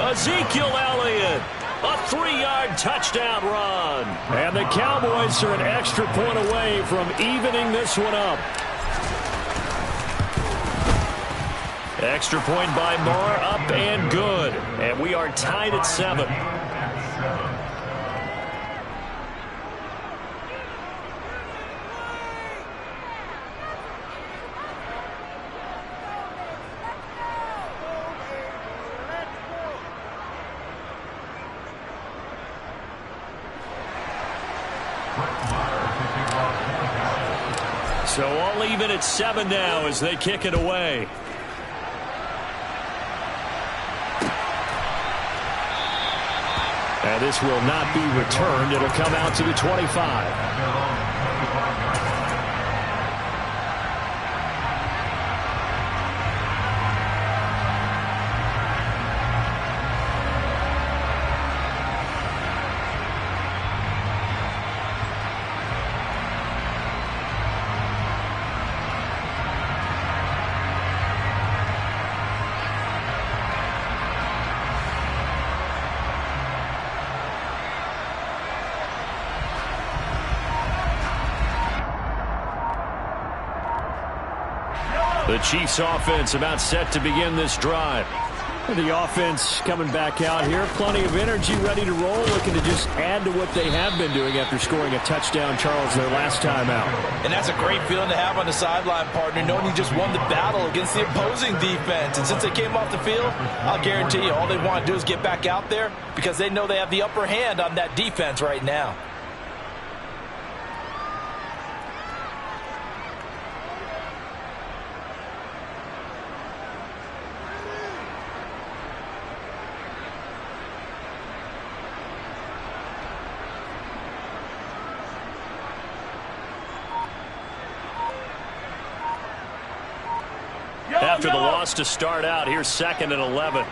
Ezekiel Elliott, a 3-yard touchdown run. And the Cowboys are an extra point away from evening this one up. Extra point by Moore, up and good. And we are tied at 7. So all even at 7 now as they kick it away. And this will not be returned. It'll come out to the 25. The Chiefs offense about set to begin this drive. The offense coming back out here. Plenty of energy, ready to roll, looking to just add to what they have been doing after scoring a touchdown, Charles, their last time out. And that's a great feeling to have on the sideline, partner, knowing you just won the battle against the opposing defense. And since they came off the field, I'll guarantee you all they want to do is get back out there because they know they have the upper hand on that defense right now. After the loss to start out, here's 2nd and 11.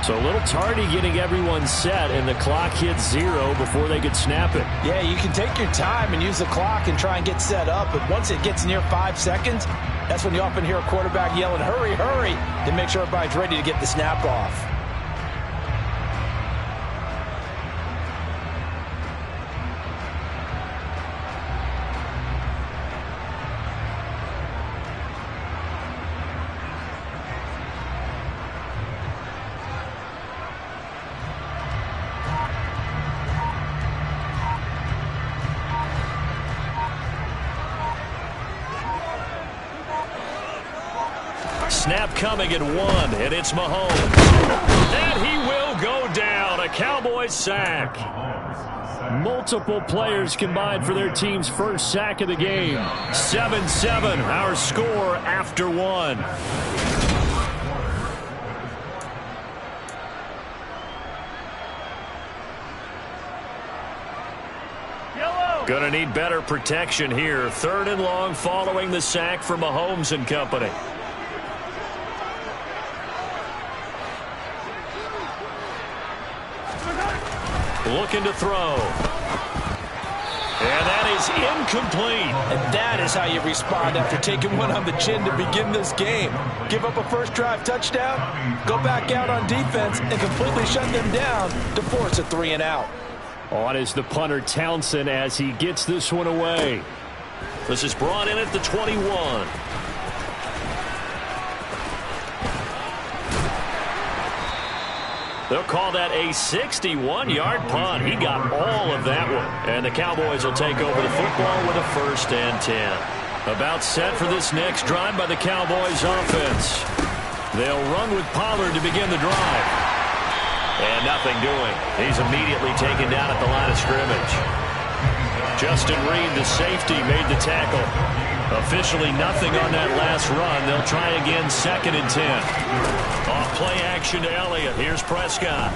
So a little tardy getting everyone set, and the clock hits 0 before they could snap it. Yeah, you can take your time and use the clock and try and get set up, but once it gets near 5 seconds, that's when you often hear a quarterback yelling, hurry, hurry, to make sure everybody's ready to get the snap off. Snap coming at 1, and it's Mahomes. And he will go down. A Cowboys sack. Multiple players combined for their team's first sack of the game. 7-7, our score after 1. Going to need better protection here. 3rd and long following the sack from Mahomes and company. Looking to throw. And that is incomplete. And that is how you respond after taking one on the chin to begin this game. Give up a first drive touchdown, go back out on defense, and completely shut them down to force a 3 and out. On is the punter Townsend as he gets this one away. This is brought in at the 21. They'll call that a 61-yard punt. He got all of that one. And the Cowboys will take over the football with a 1st and 10. About set for this next drive by the Cowboys offense. They'll run with Pollard to begin the drive. And nothing doing. He's immediately taken down at the line of scrimmage. Justin Reed, the safety, made the tackle. Officially nothing on that last run. They'll try again, 2nd and 10. Off play action to Elliott. Here's Prescott.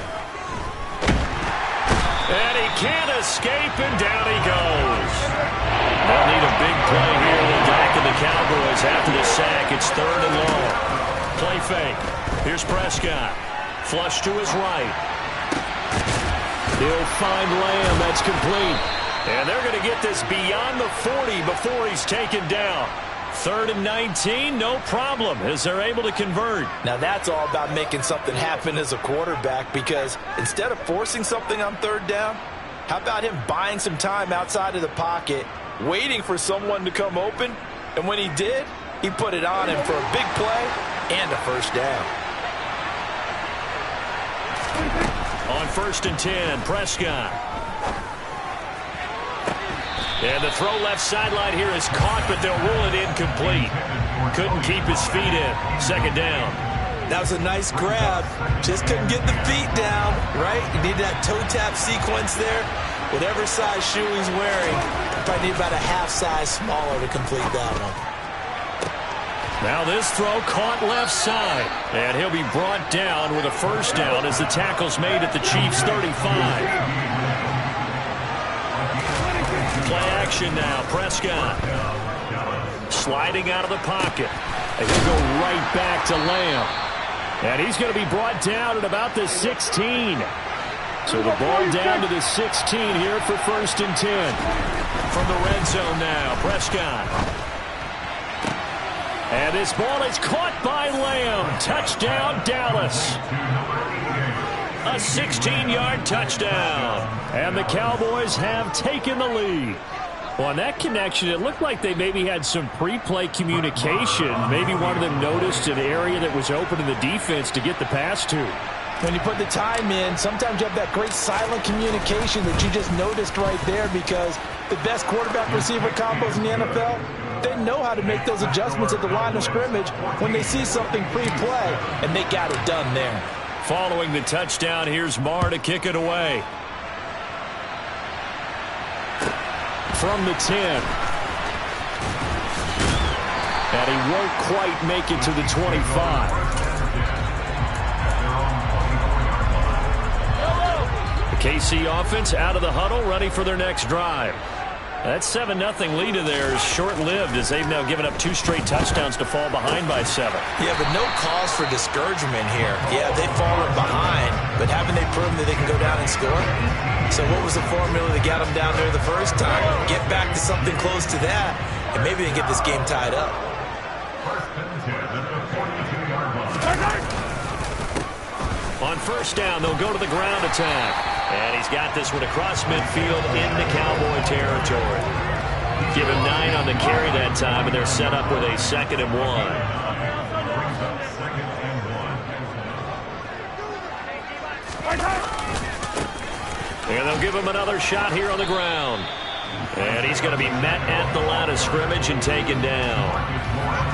And he can't escape, and down he goes. They'll need a big play here with back in the Cowboys after the sack. It's 3rd and long. Play fake. Here's Prescott. Flush to his right. He'll find Lamb. That's complete. And they're going to get this beyond the 40 before he's taken down. 3rd and 19, no problem, as they're able to convert. Now that's all about making something happen as a quarterback, because instead of forcing something on 3rd down, how about him buying some time outside of the pocket, waiting for someone to come open, and when he did, he put it on him for a big play and a 1st down. On 1st and 10, Prescott. And the throw left sideline here is caught, but they'll roll it incomplete. Couldn't keep his feet in. 2nd down. That was a nice grab. Just couldn't get the feet down, right? You need that toe tap sequence there. Whatever size shoe he's wearing, probably need about a half size smaller to complete that one. Now this throw caught left side. And he'll be brought down with a 1st down as the tackle's made at the Chiefs' 35. Play action now. Prescott sliding out of the pocket. And he'll go right back to Lamb. And he's going to be brought down at about the 16. So the ball down to the 16 here for 1st and 10. From the red zone now, Prescott. And this ball is caught by Lamb. Touchdown, Dallas. a 16-yard touchdown. And the Cowboys have taken the lead. Well, on that connection, it looked like they maybe had some pre-play communication. Maybe one of them noticed an area that was open in the defense to get the pass to. When you put the time in, sometimes you have that great silent communication that you just noticed right there, because the best quarterback-receiver combos in the NFL, they know how to make those adjustments at the line of scrimmage when they see something pre-play, and they got it done there. Following the touchdown, here's Marr to kick it away. From the 10. And he won't quite make it to the 25. The KC offense out of the huddle, ready for their next drive. That 7-0 lead of theirs short-lived, as they've now given up 2 straight touchdowns to fall behind by 7. Yeah, but no cause for discouragement here. Yeah, they've fallen behind, but haven't they proven that they can go down and score? So what was the formula that got them down there the first time? Get back to something close to that, and maybe they get this game tied up. On first down, they'll go to the ground attack. And he's got this one across midfield into Cowboy territory. Give him 9 on the carry that time, and they're set up with a 2nd and 1. And they'll give him another shot here on the ground. And he's going to be met at the line of scrimmage and taken down.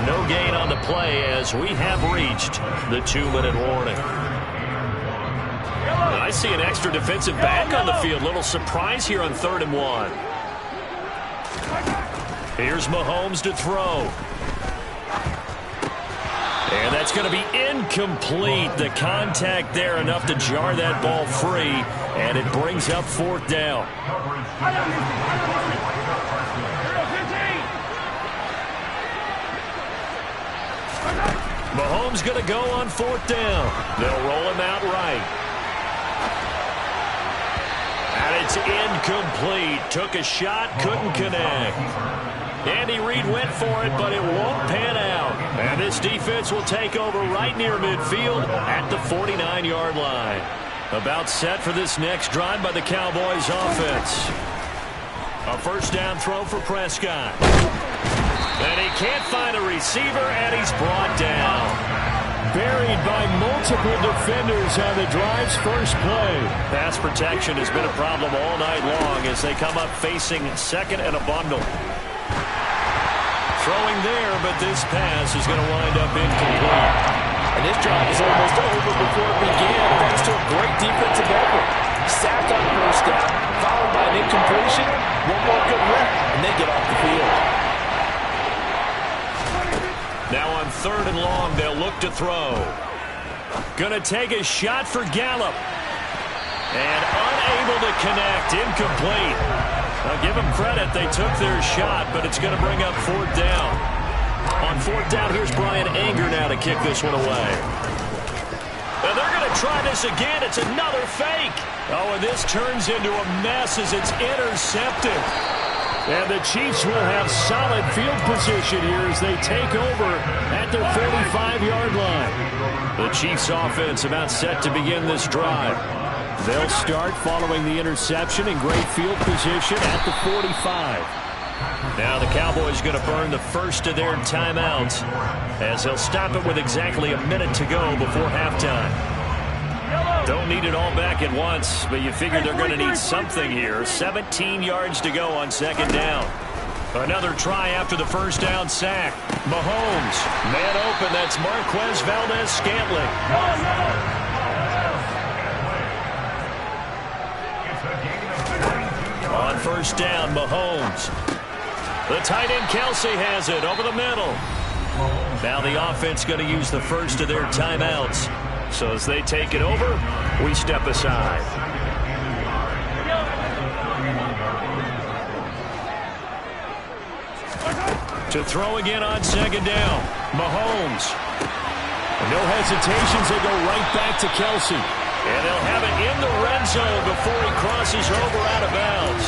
No gain on the play as we have reached the 2-minute warning. I see an extra defensive back on the field. Little surprise here on 3rd and 1. Here's Mahomes to throw. And that's going to be incomplete. The contact there enough to jar that ball free. And it brings up 4th down. Mahomes going to go on 4th down. They'll roll him out right. And it's incomplete. Took a shot, couldn't connect. Andy Reid went for it, but it won't pan out. And this defense will take over right near midfield at the 49-yard line. About set for this next drive by the Cowboys offense. A first down throw for Prescott. And he can't find a receiver, and he's brought down. Buried by multiple defenders on the drive's first play. Pass protection has been a problem all night long as they come up facing 2nd and a bundle. Throwing there, but this pass is going to wind up incomplete. And this drive is almost over before it began, thanks to a great defensive effort. Sacked on first down, followed by an incompletion, one more good rep, and they get off the field. Now on 3rd and long, they'll look to throw. Going to take a shot for Gallup. And unable to connect, incomplete. I'll give them credit, they took their shot, but it's going to bring up 4th down. On 4th down, here's Brian Anger now to kick this one away. And they're going to try this again. It's another fake. Oh, and this turns into a mess as it's intercepted. And the Chiefs will have solid field position here as they take over at their 45-yard line. The Chiefs offense about set to begin this drive. They'll start following the interception in great field position at the 45. Now the Cowboys going to burn the first of their timeouts as they'll stop it with exactly a minute to go before halftime. Don't need it all back at once, but you figure they're going to need something here. 17 yards to go on 2nd down. Another try after the first down sack. Mahomes, man open, that's Marquez Valdez-Scantling. On first down, Mahomes. The tight end Kelsey has it over the middle. Now the offense going to use the first of their timeouts. So as they take it over, we step aside. To throw again on 2nd down, Mahomes. No hesitations, they go right back to Kelsey. And they'll have it in the red zone before he crosses over out of bounds.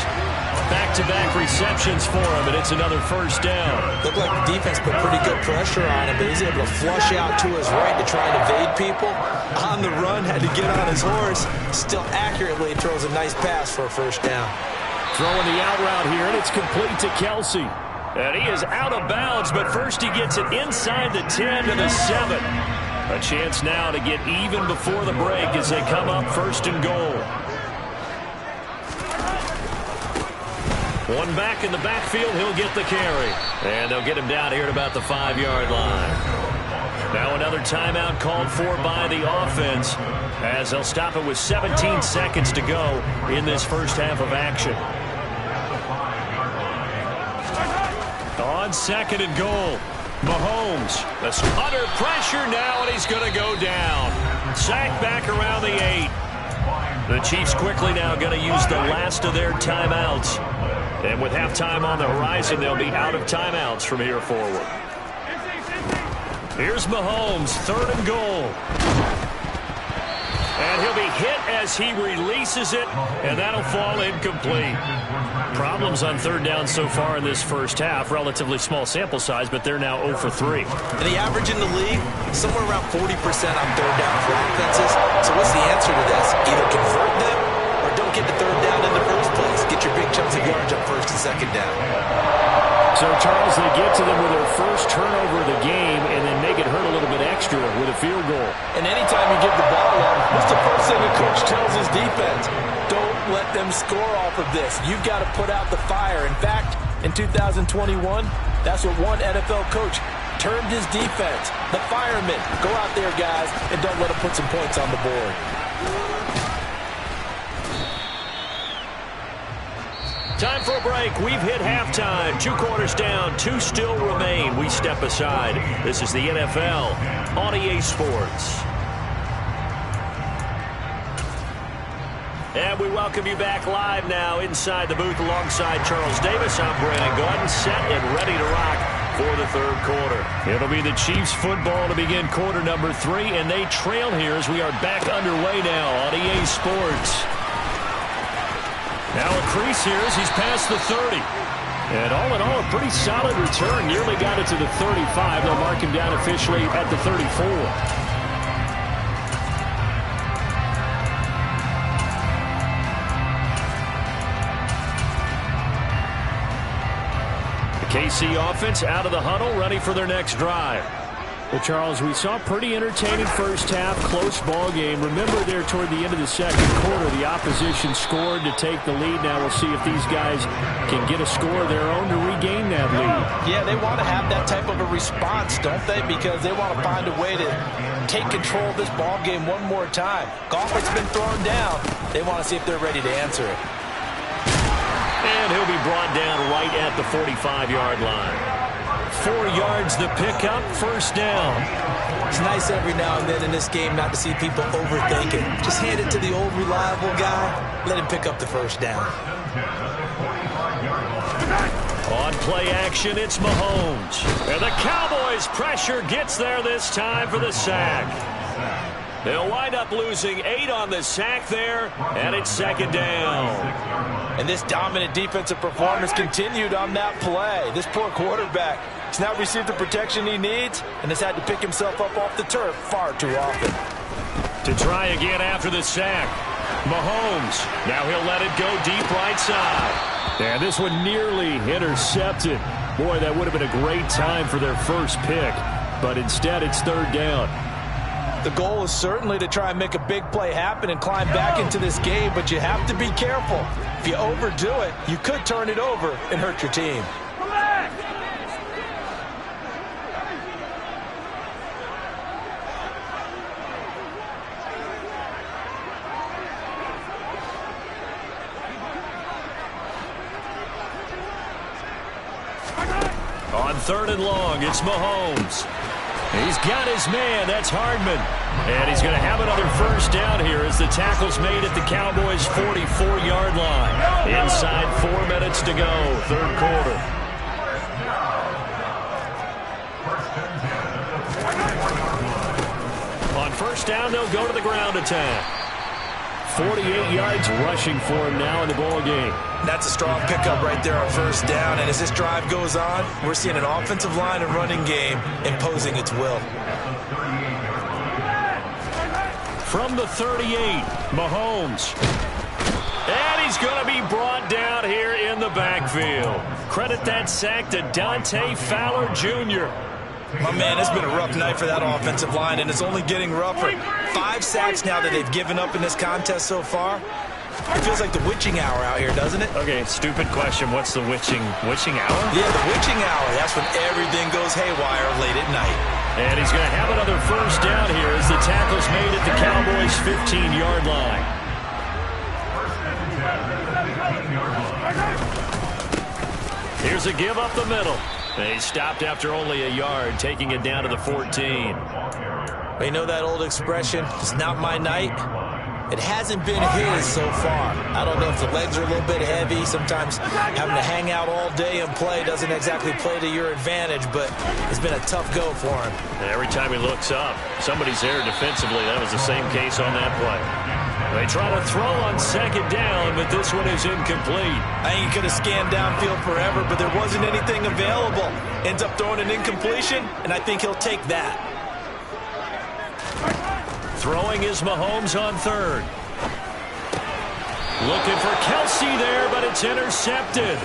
back-to-back receptions for him, and it's another first down. Looked like the defense put pretty good pressure on him, but he's able to flush out to his right to try and evade people. On the run, had to get on his horse. Still accurately throws a nice pass for a first down. Throwing the out route here, and it's complete to Kelsey. And he is out of bounds, but first he gets it inside the 10 to the 7. A chance now to get even before the break as they come up first and goal. One back in the backfield, he'll get the carry. And they'll get him down here at about the 5-yard line. Now another timeout called for by the offense as they'll stop it with 17 seconds to go in this first half of action. On second and goal, Mahomes that's under pressure now, and he's going to go down. Sacked back around the 8. The Chiefs quickly now going to use the last of their timeouts. And with halftime on the horizon, they'll be out of timeouts from here forward. Here's Mahomes, third and goal. And he'll be hit as he releases it, and that'll fall incomplete. Problems on third down so far in this first half. Relatively small sample size, but they're now 0 for 3. And the average in the league, somewhere around 40% on third down for offenses. So what's the answer to this? Either convert them or don't get the third down in the first place. Get your big chunks of yards on first and second down. So, Charles, they get to them with their first turnover of the game and then make it hurt a little bit extra with a field goal. And anytime you give the ball up, what's the first thing a coach tells his defense? Don't let them score off of this. You've got to put out the fire. In fact, in 2021, that's what one NFL coach termed his defense. The firemen. Go out there, guys, and don't let them put some points on the board. Time for a break. We've hit halftime. 2 quarters down. 2 still remain. We step aside. This is the NFL on EA Sports. And we welcome you back live now inside the booth alongside Charles Davis. I'm Brandon Gordon, set and ready to rock for the third quarter. It'll be the Chiefs football to begin quarter number 3, and they trail here as we are back underway now on EA Sports. Now a crease here as he's past the 30. And all in all, a pretty solid return. Nearly got it to the 35. They'll mark him down officially at the 34. The KC offense out of the huddle, ready for their next drive. Well, Charles, we saw a pretty entertaining first half, close ball game. Remember there toward the end of the second quarter, the opposition scored to take the lead. Now we'll see if these guys can get a score of their own to regain that lead. Yeah, they want to have that type of a response, don't they? Because they want to find a way to take control of this ball game one more time. Gauntlet's been thrown down. They want to see if they're ready to answer it. And he'll be brought down right at the 45-yard line. 4 yards the pickup, first down. It's nice every now and then in this game not to see people overthink it. Just hand it to the old reliable guy. Let him pick up the first down. On play action, it's Mahomes. And the Cowboys' pressure gets there this time for the sack. They'll wind up losing 8 on the sack there, and it's second down. And this dominant defensive performance continued on that play. This poor quarterback has now received the protection he needs and has had to pick himself up off the turf far too often. To try again after the sack, Mahomes. Now he'll let it go deep right side. And this one nearly intercepted. Boy, that would have been a great time for their first pick. But instead, it's third down. The goal is certainly to try and make a big play happen and climb back into this game, but you have to be careful. If you overdo it, you could turn it over and hurt your team. On third and long, it's Mahomes. He's got his man. That's Hardman. And he's going to have another first down here as the tackle's made at the Cowboys' 44-yard line. Inside 4 minutes to go, third quarter. On first down, they'll go to the ground attack. 48 yards rushing for him now in the ball game. That's a strong pickup right there on first down. And as this drive goes on, we're seeing an offensive line and running game imposing its will. From the 38, Mahomes. And he's going to be brought down here in the backfield. Credit that sack to Dante Fowler Jr. My man, it's been a rough night for that offensive line, and it's only getting rougher. 5 sacks now that they've given up in this contest so far. It feels like the witching hour out here, doesn't it? Okay, stupid question. What's the witching hour? Yeah, the witching hour. That's when everything goes haywire late at night. And he's going to have another first down here as the tackle's made at the Cowboys' 15-yard line. Here's a give up the middle. He stopped after only a yard, taking it down to the 14. You know that old expression, it's not my night? It hasn't been his so far. I don't know if the legs are a little bit heavy. Sometimes having to hang out all day and play doesn't exactly play to your advantage, but it's been a tough go for him. Every time he looks up, somebody's there defensively. That was the same case on that play. They try to throw on second down, but this one is incomplete. I think he could have scanned downfield forever, but there wasn't anything available. Ends up throwing an incompletion, and I think he'll take that. Throwing is Mahomes on third. Looking for Kelsey there, but it's intercepted.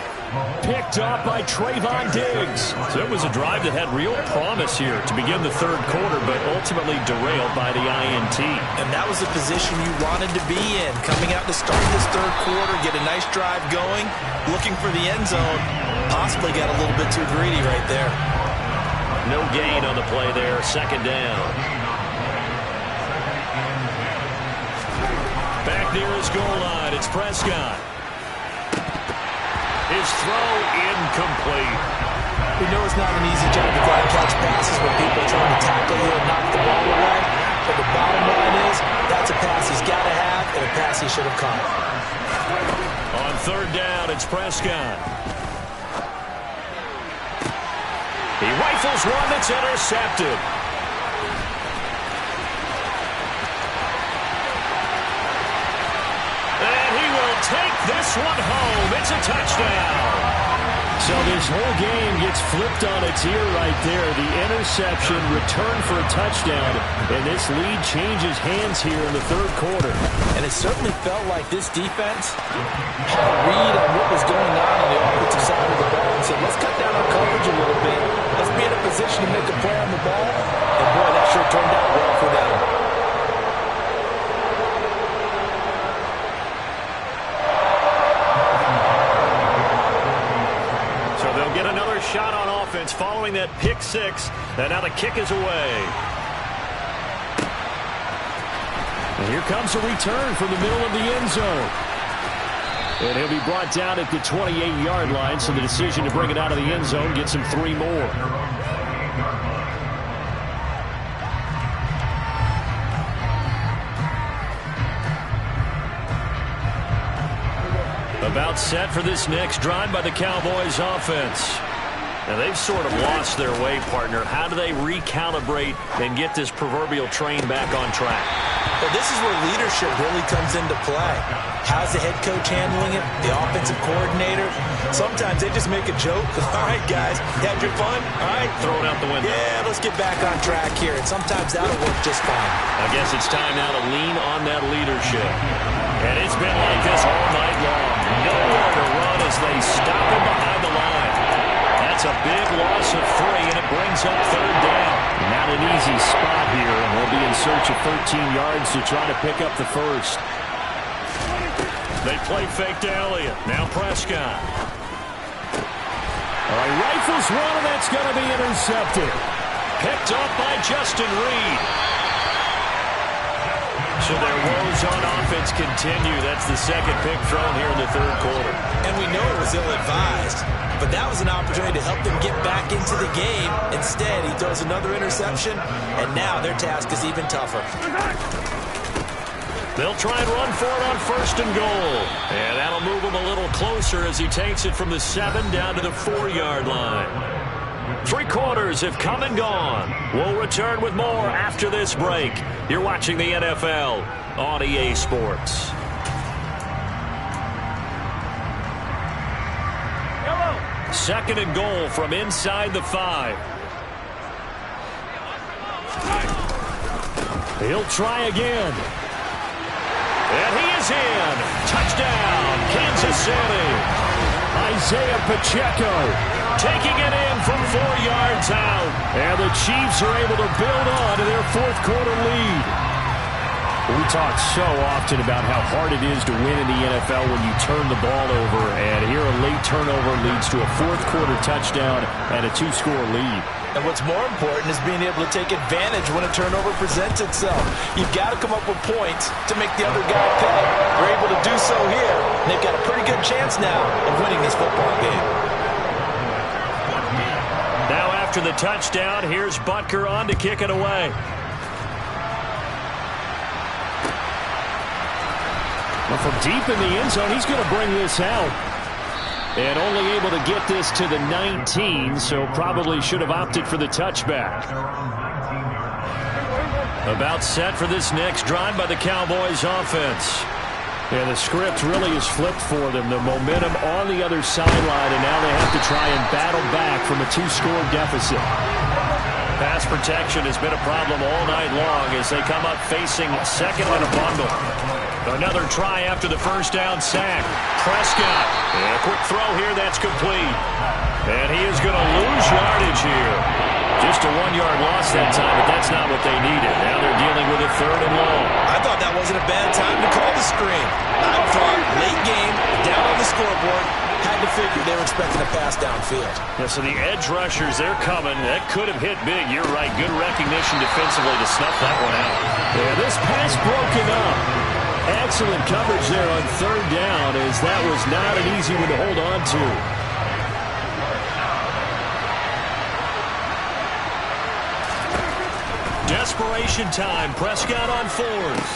Picked off by Trayvon Diggs. So it was a drive that had real promise here to begin the third quarter, but ultimately derailed by the INT. And that was the position you wanted to be in. Coming out to start this third quarter, get a nice drive going, looking for the end zone. Possibly got a little bit too greedy right there. No gain on the play there, second down. Back near his goal line, it's Prescott. His throw incomplete. We know it's not an easy job to try to catch passes when people are trying to tackle you and knock the ball away. But the bottom line is, that's a pass he's got to have and a pass he should have caught. On third down, it's Prescott. He rifles one that's intercepted. Take this one home. It's a touchdown. So this whole game gets flipped on its ear right there. The interception, return for a touchdown, and this lead changes hands here in the third quarter. And it certainly felt like this defense had a read on what was going on the offensive side of the ball and said, let's cut down our coverage a little bit. Let's be in a position to make a play on the ball. And boy, that sure turned out well for them. Shot on offense following that pick six, and now the kick is away. And here comes a return from the middle of the end zone. And he'll be brought down at the 28-yard line, so the decision to bring it out of the end zone gets him 3 more. About set for this next drive by the Cowboys offense. Now, they've sort of lost their way, partner. How do they recalibrate and get this proverbial train back on track? Well, this is where leadership really comes into play. How's the head coach handling it? The offensive coordinator? Sometimes they just make a joke. All right, guys, you had your fun? All right. Throw it out the window. Yeah, let's get back on track here. And sometimes that'll work just fine. I guess it's time now to lean on that leadership. And it's been like this all night long. Nowhere to run as they stop him behind the line. That's a big loss of 3, and it brings up third down. Not an easy spot here, and we'll be in search of 13 yards to try to pick up the first. They play fake to Elliott. Now Prescott. Rifles one, and that's going to be intercepted. Picked up by Justin Reed. So their woes on offense continue. That's the second pick thrown here in the third quarter. And we know it was ill-advised, but that was an opportunity to help them get back into the game. Instead, he throws another interception, and now their task is even tougher. They'll try and run for it on first and goal. And that'll move him a little closer as he takes it from the 7 down to the 4-yard line. 3 quarters have come and gone. We'll return with more after this break. You're watching the NFL on EA Sports. 2nd and goal from inside the 5. He'll try again. And he is in. Touchdown, Kansas City. Isaiah Pacheco taking it in from 4 yards out. And the Chiefs are able to build on to their 4th quarter lead. We talk so often about how hard it is to win in the NFL when you turn the ball over. And here a late turnover leads to a 4th quarter touchdown and a 2-score lead. And what's more important is being able to take advantage when a turnover presents itself. You've got to come up with points to make the other guy pay. They're able to do so here. And they've got a pretty good chance now of winning this football game. Now after the touchdown, here's Butker on to kick it away. Well, from deep in the end zone, he's going to bring this out. And only able to get this to the 19, so probably should have opted for the touchback. About set for this next drive by the Cowboys offense. And the script really is flipped for them. The momentum on the other sideline, and now they have to try and battle back from a 2-score deficit. Pass protection has been a problem all night long as they come up facing 2nd and a bundle. Another try after the first down sack. Prescott. And a quick throw here that's complete. And he is going to lose yardage here. Just a 1-yard loss that time, but that's not what they needed. Now they're dealing with a 3rd and long. I thought that wasn't a bad time to call the screen. I thought late game, down on the scoreboard, had to figure they were expecting a pass downfield. Yeah, so the edge rushers, they're coming. That could have hit big. You're right. Good recognition defensively to snuff that one out. Yeah, this pass broken up. Excellent coverage there on 3rd down, as that was not an easy one to hold on to. Desperation time. Prescott on 4th.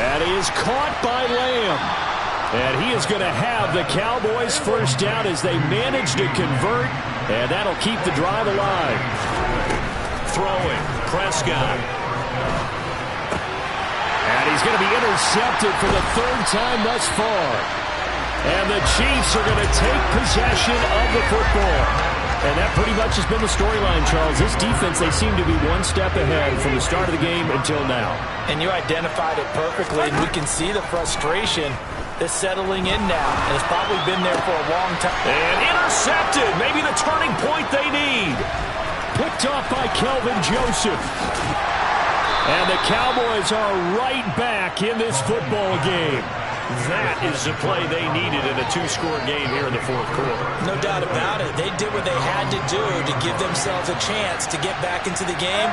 That is caught by Lamb. And he is going to have the Cowboys 1st down as they manage to convert, and that'll keep the drive alive. Throwing. Prescott. And he's going to be intercepted for the 3rd time thus far. And the Chiefs are going to take possession of the football. And that pretty much has been the storyline, Charles. This defense, they seem to be one step ahead from the start of the game until now. And you identified it perfectly, and we can see the frustration that's settling in now. And it's probably been there for a long time. And intercepted. Maybe the turning point they need. Picked off by Kelvin Joseph. And the Cowboys are right back in this football game. That is the play they needed in a 2-score game here in the 4th quarter. No doubt about it. They did what they had to do to give themselves a chance to get back into the game.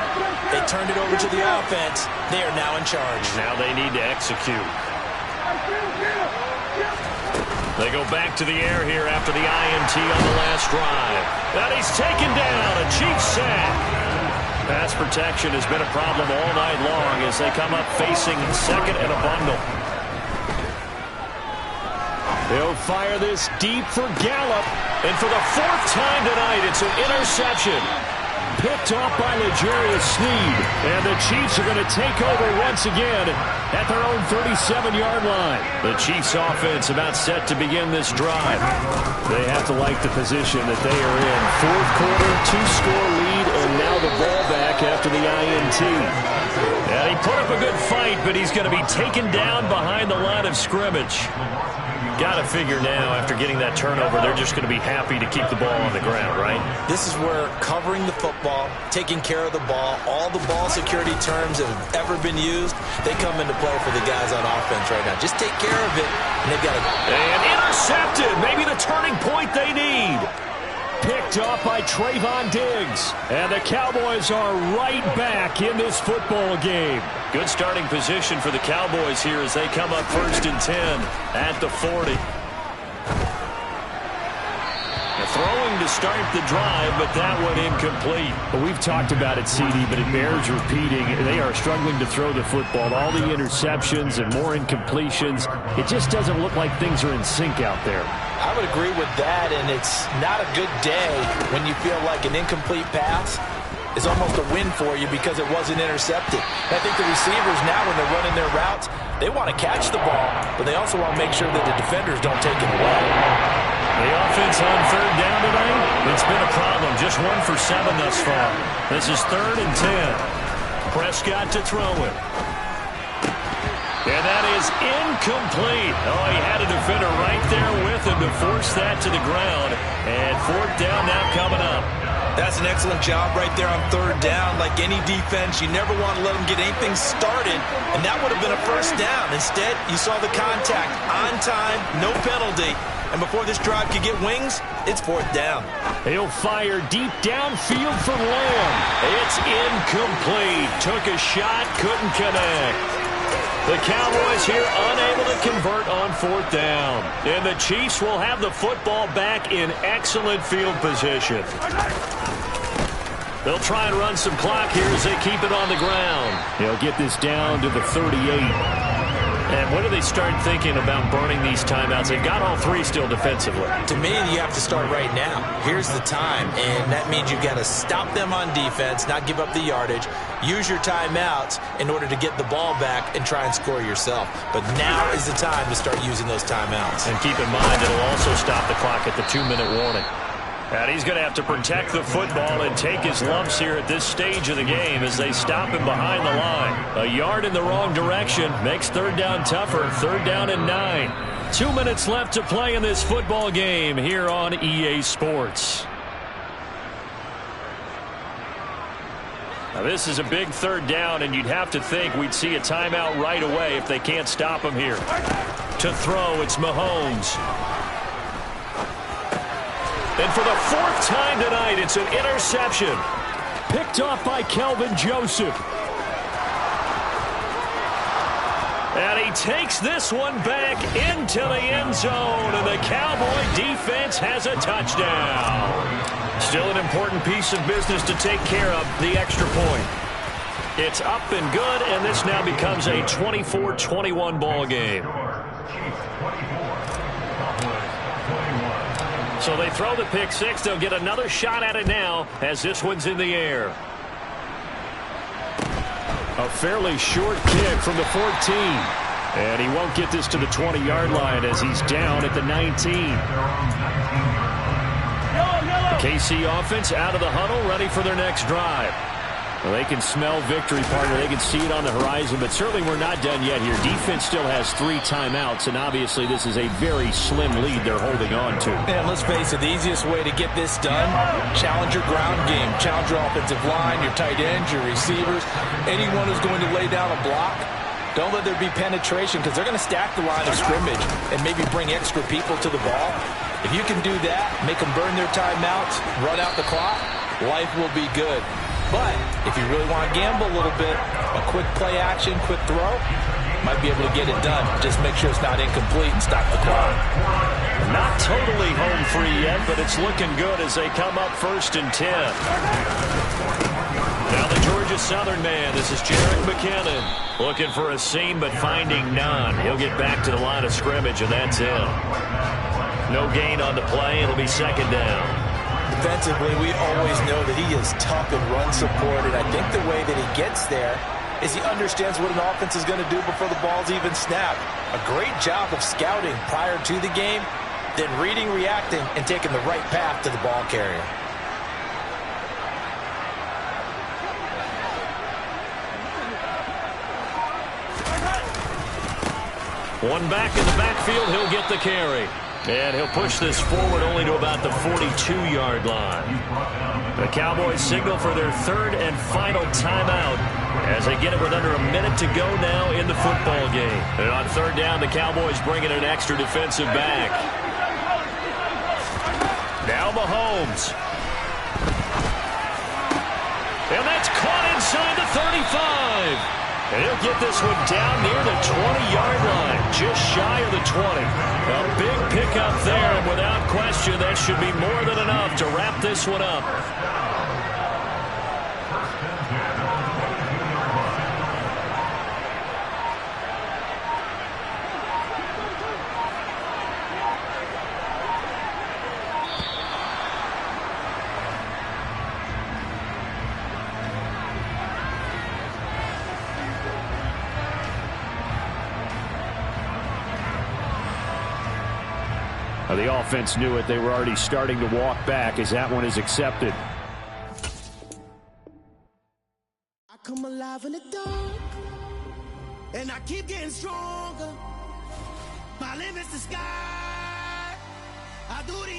They turned it over to the offense. They are now in charge. Now they need to execute. They go back to the air here after the INT on the last drive. And he's taken down. A Chiefs sack. Pass protection has been a problem all night long as they come up facing 2nd and a bundle. They'll fire this deep for Gallup. And for the 4th time tonight, it's an interception. Picked off by L'Jarius Sneed. And the Chiefs are going to take over once again at their own 37-yard line. The Chiefs offense about set to begin this drive. They have to like the position that they are in. 4th quarter, 2-score lead, and now the ball back after the INT. And he put up a good fight, but he's going to be taken down behind the line of scrimmage. Got to figure now, after getting that turnover, they're just going to be happy to keep the ball on the ground, right? This is where covering the football, taking care of the ball, all the ball security terms that have ever been used, they come into play for the guys on offense right now. Just take care of it, and they've got to... And intercepted! Maybe the turning point they need. Picked off by Trayvon Diggs. And the Cowboys are right back in this football game. Good starting position for the Cowboys here as they come up 1st and 10 at the 40. Throwing to start the drive, but that one incomplete. Well, we've talked about it, CD, but it bears repeating. They are struggling to throw the football. All the interceptions and more incompletions. It just doesn't look like things are in sync out there. I would agree with that, and it's not a good day when you feel like an incomplete pass is almost a win for you because it wasn't intercepted. And I think the receivers now, when they're running their routes, they want to catch the ball, but they also want to make sure that the defenders don't take it away. The offense on third down tonight, it's been a problem. Just 1 for 7 thus far. This is 3rd and 10. Prescott to throw it. And that is incomplete. Oh, he had a defender right there with him to force that to the ground. And 4th down now coming up. That's an excellent job right there on 3rd down. Like any defense, you never want to let them get anything started, and that would have been a 1st down. Instead, you saw the contact on time, no penalty, and before this drive could get wings, it's 4th down. He'll fire deep downfield for Lamb. It's incomplete. Took a shot, couldn't connect. The Cowboys here unable to convert on 4th down. And the Chiefs will have the football back in excellent field position. They'll try and run some clock here as they keep it on the ground. He'll get this down to the 38. And when do they start thinking about burning these timeouts? They've got all 3 still defensively. To me, you have to start right now. Here's the time, and that means you've got to stop them on defense, not give up the yardage, use your timeouts in order to get the ball back and try and score yourself. But now is the time to start using those timeouts. And keep in mind, it'll also stop the clock at the 2-minute warning. And he's going to have to protect the football and take his lumps here at this stage of the game as they stop him behind the line. A yard in the wrong direction makes 3rd down tougher. 3rd down and 9. 2 minutes left to play in this football game here on EA Sports. Now this is a big 3rd down, and you'd have to think we'd see a timeout right away if they can't stop him here. To throw, it's Mahomes. And for the 4th time tonight, it's an interception. Picked off by Kelvin Joseph. And he takes this one back into the end zone, and the Cowboy defense has a touchdown. Still an important piece of business to take care of, the extra point. It's up and good, and this now becomes a 24-21 ball game. So they throw the pick 6. They'll get another shot at it now as this one's in the air. A fairly short kick from the 14. And he won't get this to the 20-yard line as he's down at the 19. The KC offense out of the huddle, ready for their next drive. Well, they can smell victory, partner. They can see it on the horizon, but certainly we're not done yet here. Defense still has 3 timeouts, and obviously this is a very slim lead they're holding on to. And let's face it, the easiest way to get this done, challenge your ground game. Challenge your offensive line, your tight ends, your receivers, anyone who's going to lay down a block. Don't let there be penetration because they're going to stack the line of scrimmage and maybe bring extra people to the ball. If you can do that, make them burn their timeouts, run out the clock, life will be good. But if you really want to gamble a little bit, a quick play action, quick throw, might be able to get it done. Just make sure it's not incomplete and stop the clock. Not totally home free yet, but it's looking good as they come up 1st and 10. Now the Georgia Southern man, this is Jerick McKinnon. Looking for a seam, but finding none. He'll get back to the line of scrimmage, and that's him. No gain on the play. It'll be 2nd down. Defensively, we always know that he is tough and run support, and I think the way that he gets there is he understands what an offense is going to do before the ball's even snapped. A great job of scouting prior to the game, then reading, reacting, and taking the right path to the ball carrier. One back in the backfield, he'll get the carry. And he'll push this forward only to about the 42-yard line. The Cowboys signal for their 3rd and final timeout as they get it with under a minute to go now in the football game. And on 3rd down, the Cowboys bring in an extra defensive back. Now Mahomes. And that's caught inside the 35. And he'll get this one down near the 20-yard line, just shy of the 20. A big pickup there, and without question, that should be more than enough to wrap this one up. The offense knew it. They were already starting to walk back as that one is accepted. I come alive in the dark, and I keep getting stronger. My limit's the sky. I do the